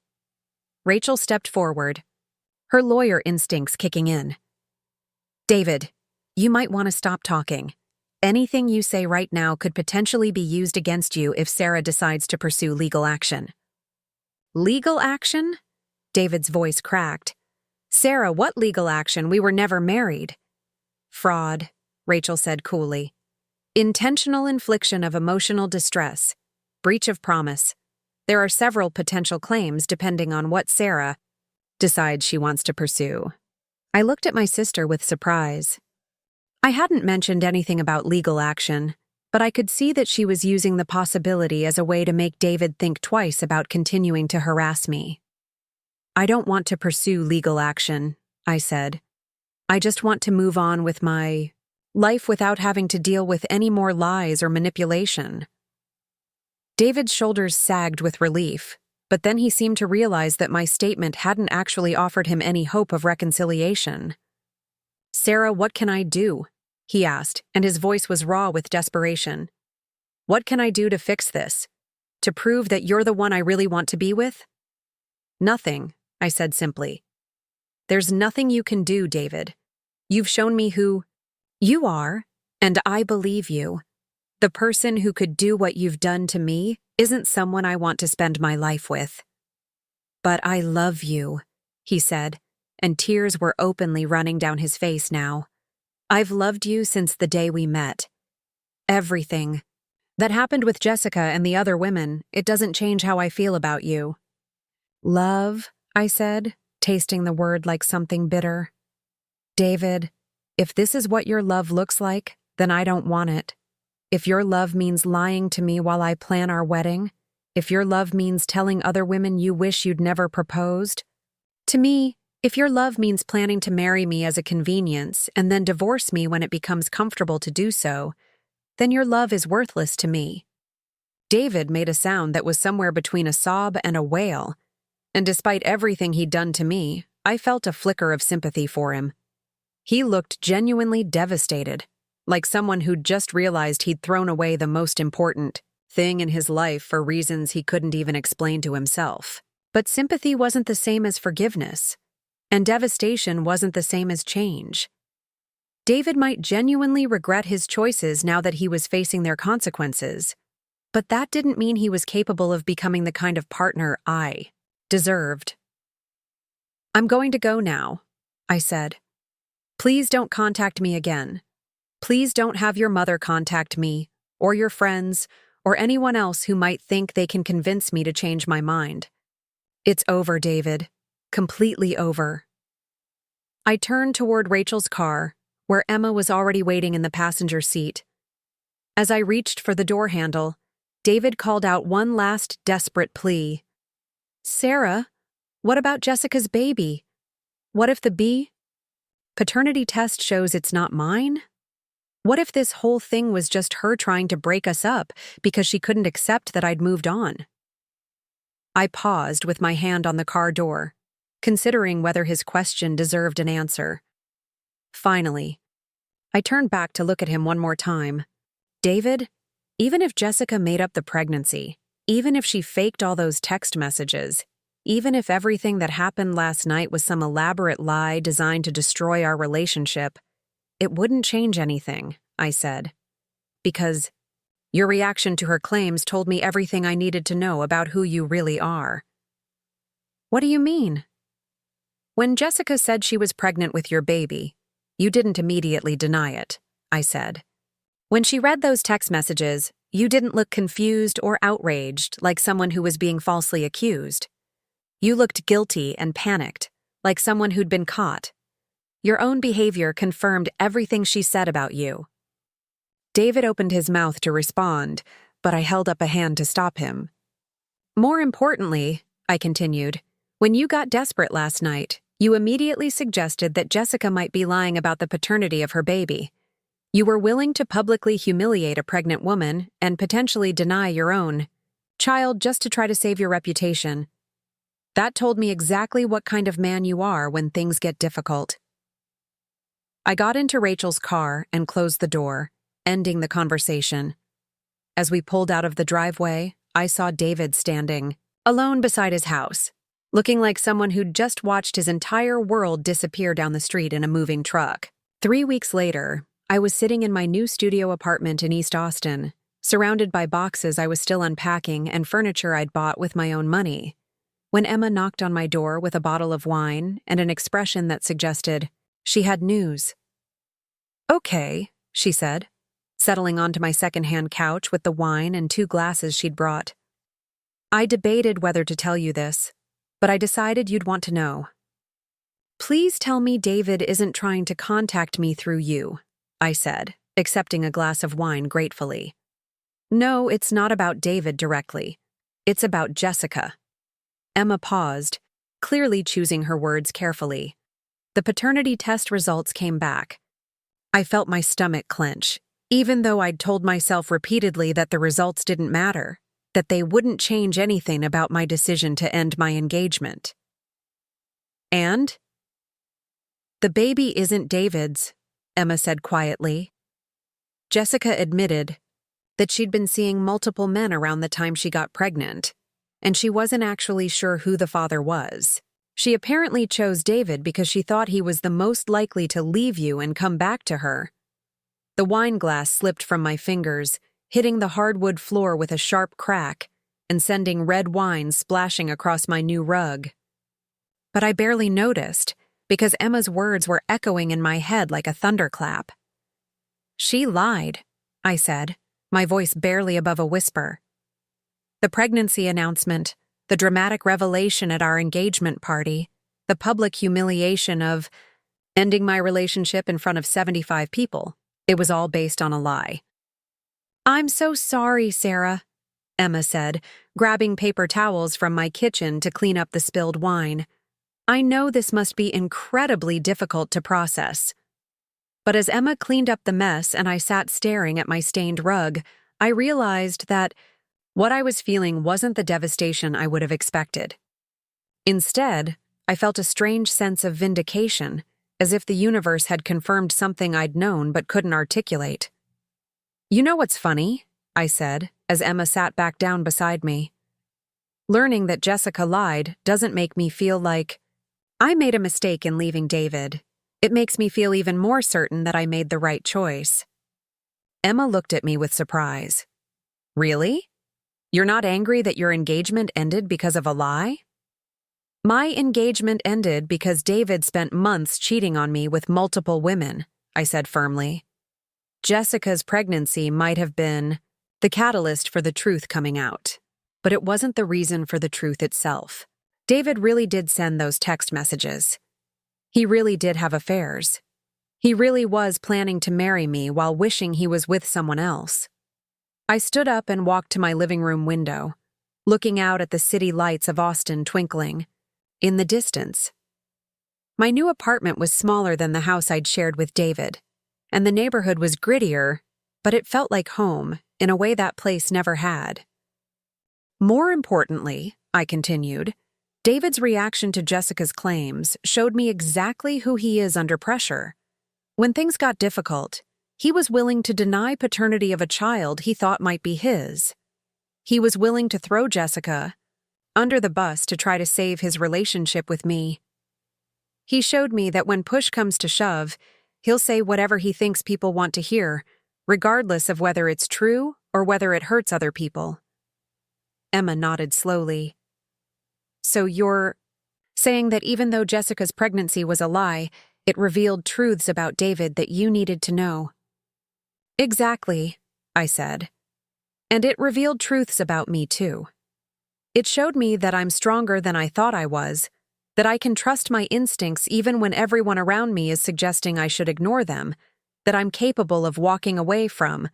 Rachel stepped forward, her lawyer instincts kicking in. "David, you might want to stop talking. Anything you say right now could potentially be used against you if Sarah decides to pursue legal action." "Legal action?" David's voice cracked. "Sarah, what legal action? We were never married." "Fraud," Rachel said coolly. "Intentional infliction of emotional distress. Breach of promise. There are several potential claims depending on what Sarah decides she wants to pursue." I looked at my sister with surprise. I hadn't mentioned anything about legal action, but I could see that she was using the possibility as a way to make David think twice about continuing to harass me. "I don't want to pursue legal action," I said. "I just want to move on with my life without having to deal with any more lies or manipulation." David's shoulders sagged with relief, but then he seemed to realize that my statement hadn't actually offered him any hope of reconciliation. "Sarah, what can I do?" he asked, and his voice was raw with desperation. "What can I do to fix this? To prove that you're the one I really want to be with?" "Nothing," I said simply. "There's nothing you can do, David. You've shown me who you are, and I believe you. The person who could do what you've done to me isn't someone I want to spend my life with." But I love you, he said, and tears were openly running down his face now. I've loved you since the day we met. Everything that happened with Jessica and the other women, it doesn't change how I feel about you. Love, I said, tasting the word like something bitter. David, if this is what your love looks like, then I don't want it. If your love means lying to me while I plan our wedding, if your love means telling other women you wish you'd never proposed, to me, if your love means planning to marry me as a convenience and then divorce me when it becomes comfortable to do so, then your love is worthless to me. David made a sound that was somewhere between a sob and a wail, and despite everything he'd done to me, I felt a flicker of sympathy for him. He looked genuinely devastated, like someone who'd just realized he'd thrown away the most important thing in his life for reasons he couldn't even explain to himself. But sympathy wasn't the same as forgiveness, and devastation wasn't the same as change. David might genuinely regret his choices now that he was facing their consequences, but that didn't mean he was capable of becoming the kind of partner I deserved. I'm going to go now, I said. Please don't contact me again. Please don't have your mother contact me, or your friends, or anyone else who might think they can convince me to change my mind. It's over, David. Completely over. I turned toward Rachel's car, where Emma was already waiting in the passenger seat. As I reached for the door handle, David called out one last desperate plea. Sarah, what about Jessica's baby? What if the paternity test shows it's not mine? What if this whole thing was just her trying to break us up because she couldn't accept that I'd moved on? I paused with my hand on the car door, considering whether his question deserved an answer. Finally, I turned back to look at him one more time. David, even if Jessica made up the pregnancy, even if she faked all those text messages, even if everything that happened last night was some elaborate lie designed to destroy our relationship, it wouldn't change anything, I said. Because your reaction to her claims told me everything I needed to know about who you really are. What do you mean? When Jessica said she was pregnant with your baby, you didn't immediately deny it, I said. When she read those text messages, you didn't look confused or outraged like someone who was being falsely accused. You looked guilty and panicked, like someone who'd been caught. Your own behavior confirmed everything she said about you. David opened his mouth to respond, but I held up a hand to stop him. More importantly, I continued, when you got desperate last night, you immediately suggested that Jessica might be lying about the paternity of her baby. You were willing to publicly humiliate a pregnant woman and potentially deny your own child just to try to save your reputation. That told me exactly what kind of man you are when things get difficult. I got into Rachel's car and closed the door, ending the conversation. As we pulled out of the driveway, I saw David standing, alone beside his house, looking like someone who'd just watched his entire world disappear down the street in a moving truck. 3 weeks later, I was sitting in my new studio apartment in East Austin, surrounded by boxes I was still unpacking and furniture I'd bought with my own money, when Emma knocked on my door with a bottle of wine and an expression that suggested she had news. Okay, she said, settling onto my second-hand couch with the wine and 2 glasses she'd brought. I debated whether to tell you this, but I decided you'd want to know. Please tell me David isn't trying to contact me through you, I said, accepting a glass of wine gratefully. No, it's not about David directly. It's about Jessica. Emma paused, clearly choosing her words carefully. The paternity test results came back. I felt my stomach clench, even though I'd told myself repeatedly that the results didn't matter, that they wouldn't change anything about my decision to end my engagement. And? The baby isn't David's, Emma said quietly. Jessica admitted that she'd been seeing multiple men around the time she got pregnant, and she wasn't actually sure who the father was. She apparently chose David because she thought he was the most likely to leave you and come back to her. The wine glass slipped from my fingers, hitting the hardwood floor with a sharp crack, and sending red wine splashing across my new rug. But I barely noticed, because Emma's words were echoing in my head like a thunderclap. "She lied," I said, my voice barely above a whisper. The pregnancy announcement, the dramatic revelation at our engagement party, the public humiliation of ending my relationship in front of 75 people, it was all based on a lie. "I'm so sorry, Sarah," Emma said, grabbing paper towels from my kitchen to clean up the spilled wine. "I know this must be incredibly difficult to process." But as Emma cleaned up the mess and I sat staring at my stained rug, I realized that what I was feeling wasn't the devastation I would have expected. Instead, I felt a strange sense of vindication, as if the universe had confirmed something I'd known but couldn't articulate. "You know what's funny?" I said, as Emma sat back down beside me. "Learning that Jessica lied doesn't make me feel like I made a mistake in leaving David. It makes me feel even more certain that I made the right choice." Emma looked at me with surprise. "Really? You're not angry that your engagement ended because of a lie?" "My engagement ended because David spent months cheating on me with multiple women," I said firmly. "Jessica's pregnancy might have been the catalyst for the truth coming out, but it wasn't the reason for the truth itself. David really did send those text messages. He really did have affairs. He really was planning to marry me while wishing he was with someone else." I stood up and walked to my living room window, looking out at the city lights of Austin twinkling in the distance. My new apartment was smaller than the house I'd shared with David, and the neighborhood was grittier, but it felt like home in a way that place never had. "More importantly," I continued, "David's reaction to Jessica's claims showed me exactly who he is under pressure. When things got difficult, he was willing to deny paternity of a child he thought might be his. He was willing to throw Jessica under the bus to try to save his relationship with me. He showed me that when push comes to shove, he'll say whatever he thinks people want to hear, regardless of whether it's true or whether it hurts other people." Emma nodded slowly. "So you're saying that even though Jessica's pregnancy was a lie, it revealed truths about David that you needed to know?" "Exactly," I said. "And it revealed truths about me too. It showed me that I'm stronger than I thought I was, that I can trust my instincts even when everyone around me is suggesting I should ignore them, that I'm capable of walking away from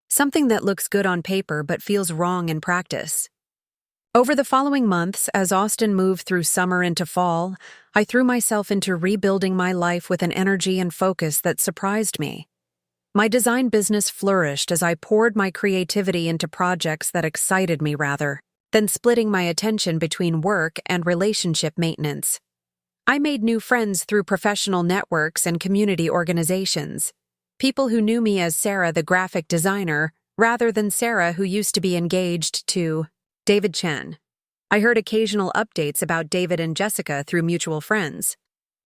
something that looks good on paper but feels wrong in practice." Over the following months, as Austin moved through summer into fall, I threw myself into rebuilding my life with an energy and focus that surprised me. My design business flourished as I poured my creativity into projects that excited me rather than splitting my attention between work and relationship maintenance. I made new friends through professional networks and community organizations, people who knew me as Sarah the graphic designer rather than Sarah who used to be engaged to David Chen. I heard occasional updates about David and Jessica through mutual friends.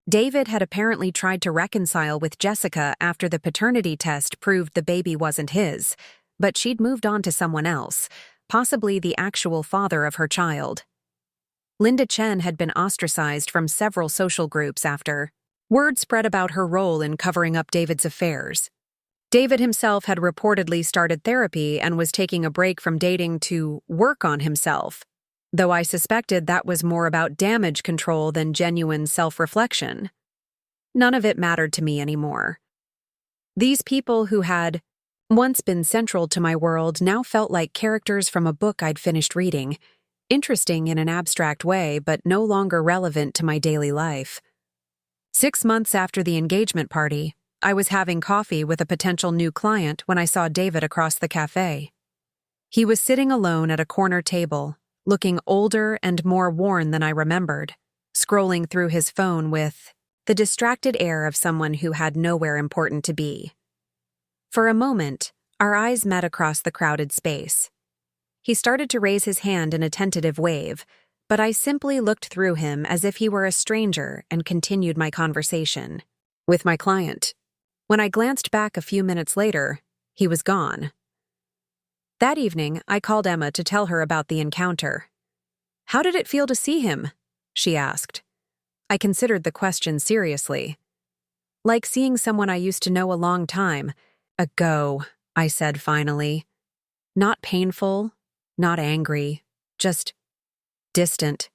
David had apparently tried to reconcile with Jessica after the paternity test proved the baby wasn't his, but she'd moved on to someone else, possibly the actual father of her child. Linda Chen had been ostracized from several social groups after word spread about her role in covering up David's affairs. David himself had reportedly started therapy and was taking a break from dating to work on himself, though I suspected that was more about damage control than genuine self-reflection. None of it mattered to me anymore. These people who had once been central to my world now felt like characters from a book I'd finished reading, interesting in an abstract way but no longer relevant to my daily life. 6 months after the engagement party, I was having coffee with a potential new client when I saw David across the cafe. He was sitting alone at a corner table, looking older and more worn than I remembered, scrolling through his phone with the distracted air of someone who had nowhere important to be. For a moment, our eyes met across the crowded space. He started to raise his hand in a tentative wave, but I simply looked through him as if he were a stranger and continued my conversation with my client. When I glanced back a few minutes later, he was gone. That evening, I called Emma to tell her about the encounter. "How did it feel to see him?" she asked. I considered the question seriously. "Like seeing someone I used to know a long time ago," I said finally. "Not painful, not angry, just distant.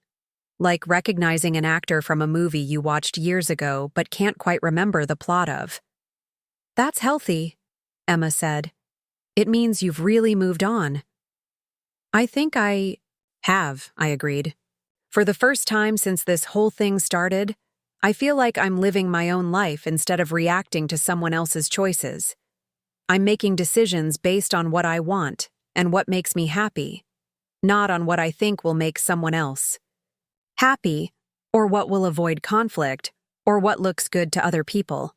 Like recognizing an actor from a movie you watched years ago but can't quite remember the plot of." "That's healthy," Emma said. "It means you've really moved on." "I think I have," I agreed. "For the first time since this whole thing started, I feel like I'm living my own life instead of reacting to someone else's choices. I'm making decisions based on what I want and what makes me happy, not on what I think will make someone else happy, or what will avoid conflict, or what looks good to other people."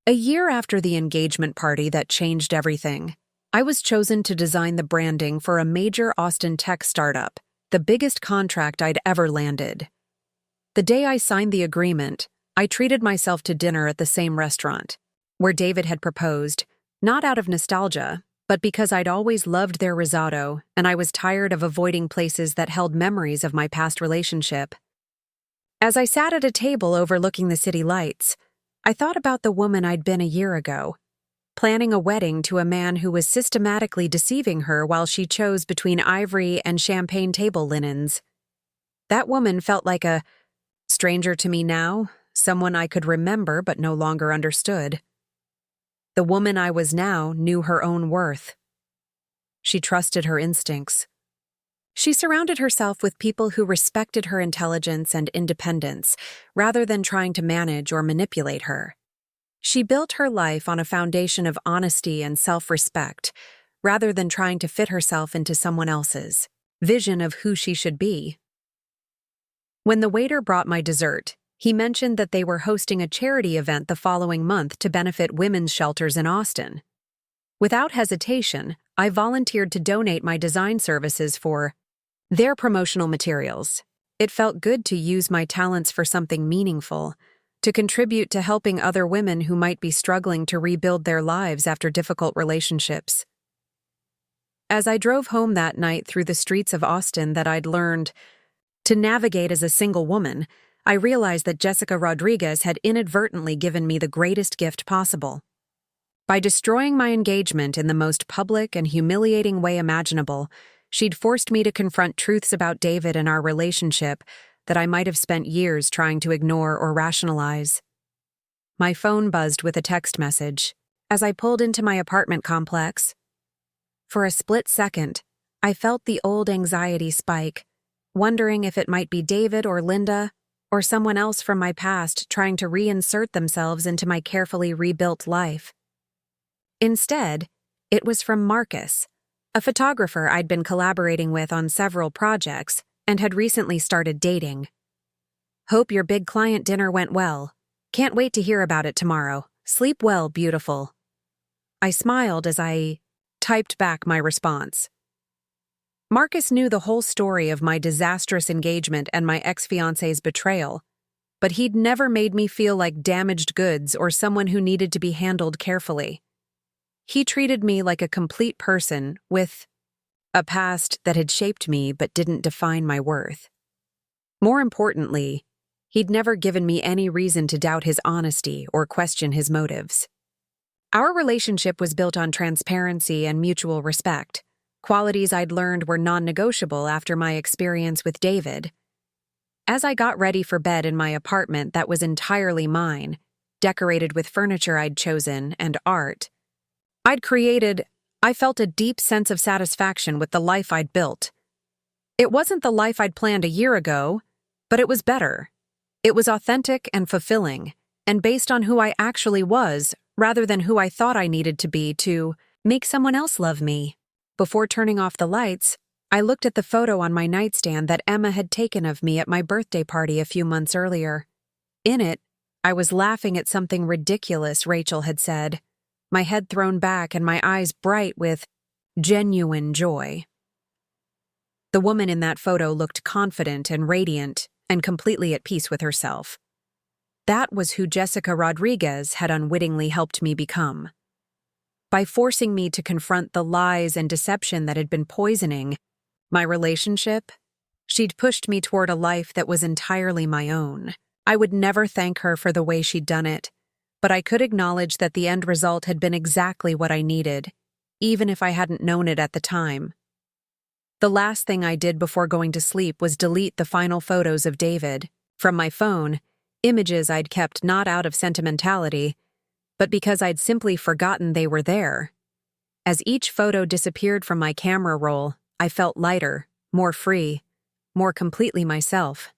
A year after the engagement party that changed everything, I was chosen to design the branding for a major Austin tech startup, the biggest contract I'd ever landed. The day I signed the agreement, I treated myself to dinner at the same restaurant, where David had proposed, not out of nostalgia, but because I'd always loved their risotto and I was tired of avoiding places that held memories of my past relationship. As I sat at a table overlooking the city lights, I thought about the woman I'd been a year ago, planning a wedding to a man who was systematically deceiving her while she chose between ivory and champagne table linens. That woman felt like a stranger to me now, someone I could remember but no longer understood. The woman I was now knew her own worth. She trusted her instincts. She surrounded herself with people who respected her intelligence and independence, rather than trying to manage or manipulate her. She built her life on a foundation of honesty and self-respect, rather than trying to fit herself into someone else's vision of who she should be. When the waiter brought my dessert, he mentioned that they were hosting a charity event the following month to benefit women's shelters in Austin. Without hesitation, I volunteered to donate my design services for their promotional materials. It felt good to use my talents for something meaningful, to contribute to helping other women who might be struggling to rebuild their lives after difficult relationships. As I drove home that night through the streets of Austin that I'd learned to navigate as a single woman, I realized that Jessica Rodriguez had inadvertently given me the greatest gift possible. By destroying my engagement in the most public and humiliating way imaginable, she'd forced me to confront truths about David and our relationship that I might have spent years trying to ignore or rationalize. My phone buzzed with a text message as I pulled into my apartment complex. For a split second, I felt the old anxiety spike, wondering if it might be David or Linda or someone else from my past trying to reinsert themselves into my carefully rebuilt life. Instead, it was from Marcus, a photographer I'd been collaborating with on several projects and had recently started dating. "Hope your big client dinner went well. Can't wait to hear about it tomorrow. Sleep well, beautiful." I smiled as I typed back my response. Marcus knew the whole story of my disastrous engagement and my ex-fiancé's betrayal, but he'd never made me feel like damaged goods or someone who needed to be handled carefully. He treated me like a complete person with a past that had shaped me but didn't define my worth. More importantly, he'd never given me any reason to doubt his honesty or question his motives. Our relationship was built on transparency and mutual respect, qualities I'd learned were non-negotiable after my experience with David. As I got ready for bed in my apartment that was entirely mine, decorated with furniture I'd chosen and art I'd created, I felt a deep sense of satisfaction with the life I'd built. It wasn't the life I'd planned a year ago, but it was better. It was authentic and fulfilling, and based on who I actually was, rather than who I thought I needed to be to make someone else love me. Before turning off the lights, I looked at the photo on my nightstand that Emma had taken of me at my birthday party a few months earlier. In it, I was laughing at something ridiculous Rachel had said, my head thrown back and my eyes bright with genuine joy. The woman in that photo looked confident and radiant and completely at peace with herself. That was who Jessica Rodriguez had unwittingly helped me become. by forcing me to confront the lies and deception that had been poisoning my relationship. She'd pushed me toward a life that was entirely my own. I would never thank her for the way she'd done it, but I could acknowledge that the end result had been exactly what I needed, even if I hadn't known it at the time. The last thing I did before going to sleep was delete the final photos of David from my phone, images I'd kept not out of sentimentality, but because I'd simply forgotten they were there. As each photo disappeared from my camera roll, I felt lighter, more free, more completely myself.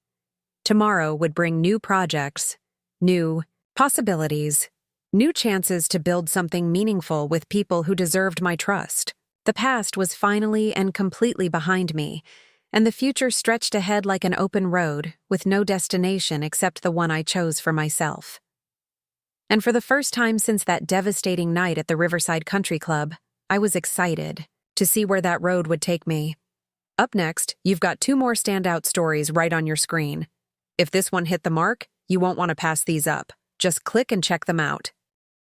Tomorrow would bring new projects, new possibilities, new chances to build something meaningful with people who deserved my trust. The past was finally and completely behind me, and the future stretched ahead like an open road with no destination except the one I chose for myself. And for the first time since that devastating night at the Riverside Country Club, I was excited to see where that road would take me. Up next, you've got 2 more standout stories right on your screen. If this one hit the mark, you won't want to pass these up. Just click and check them out.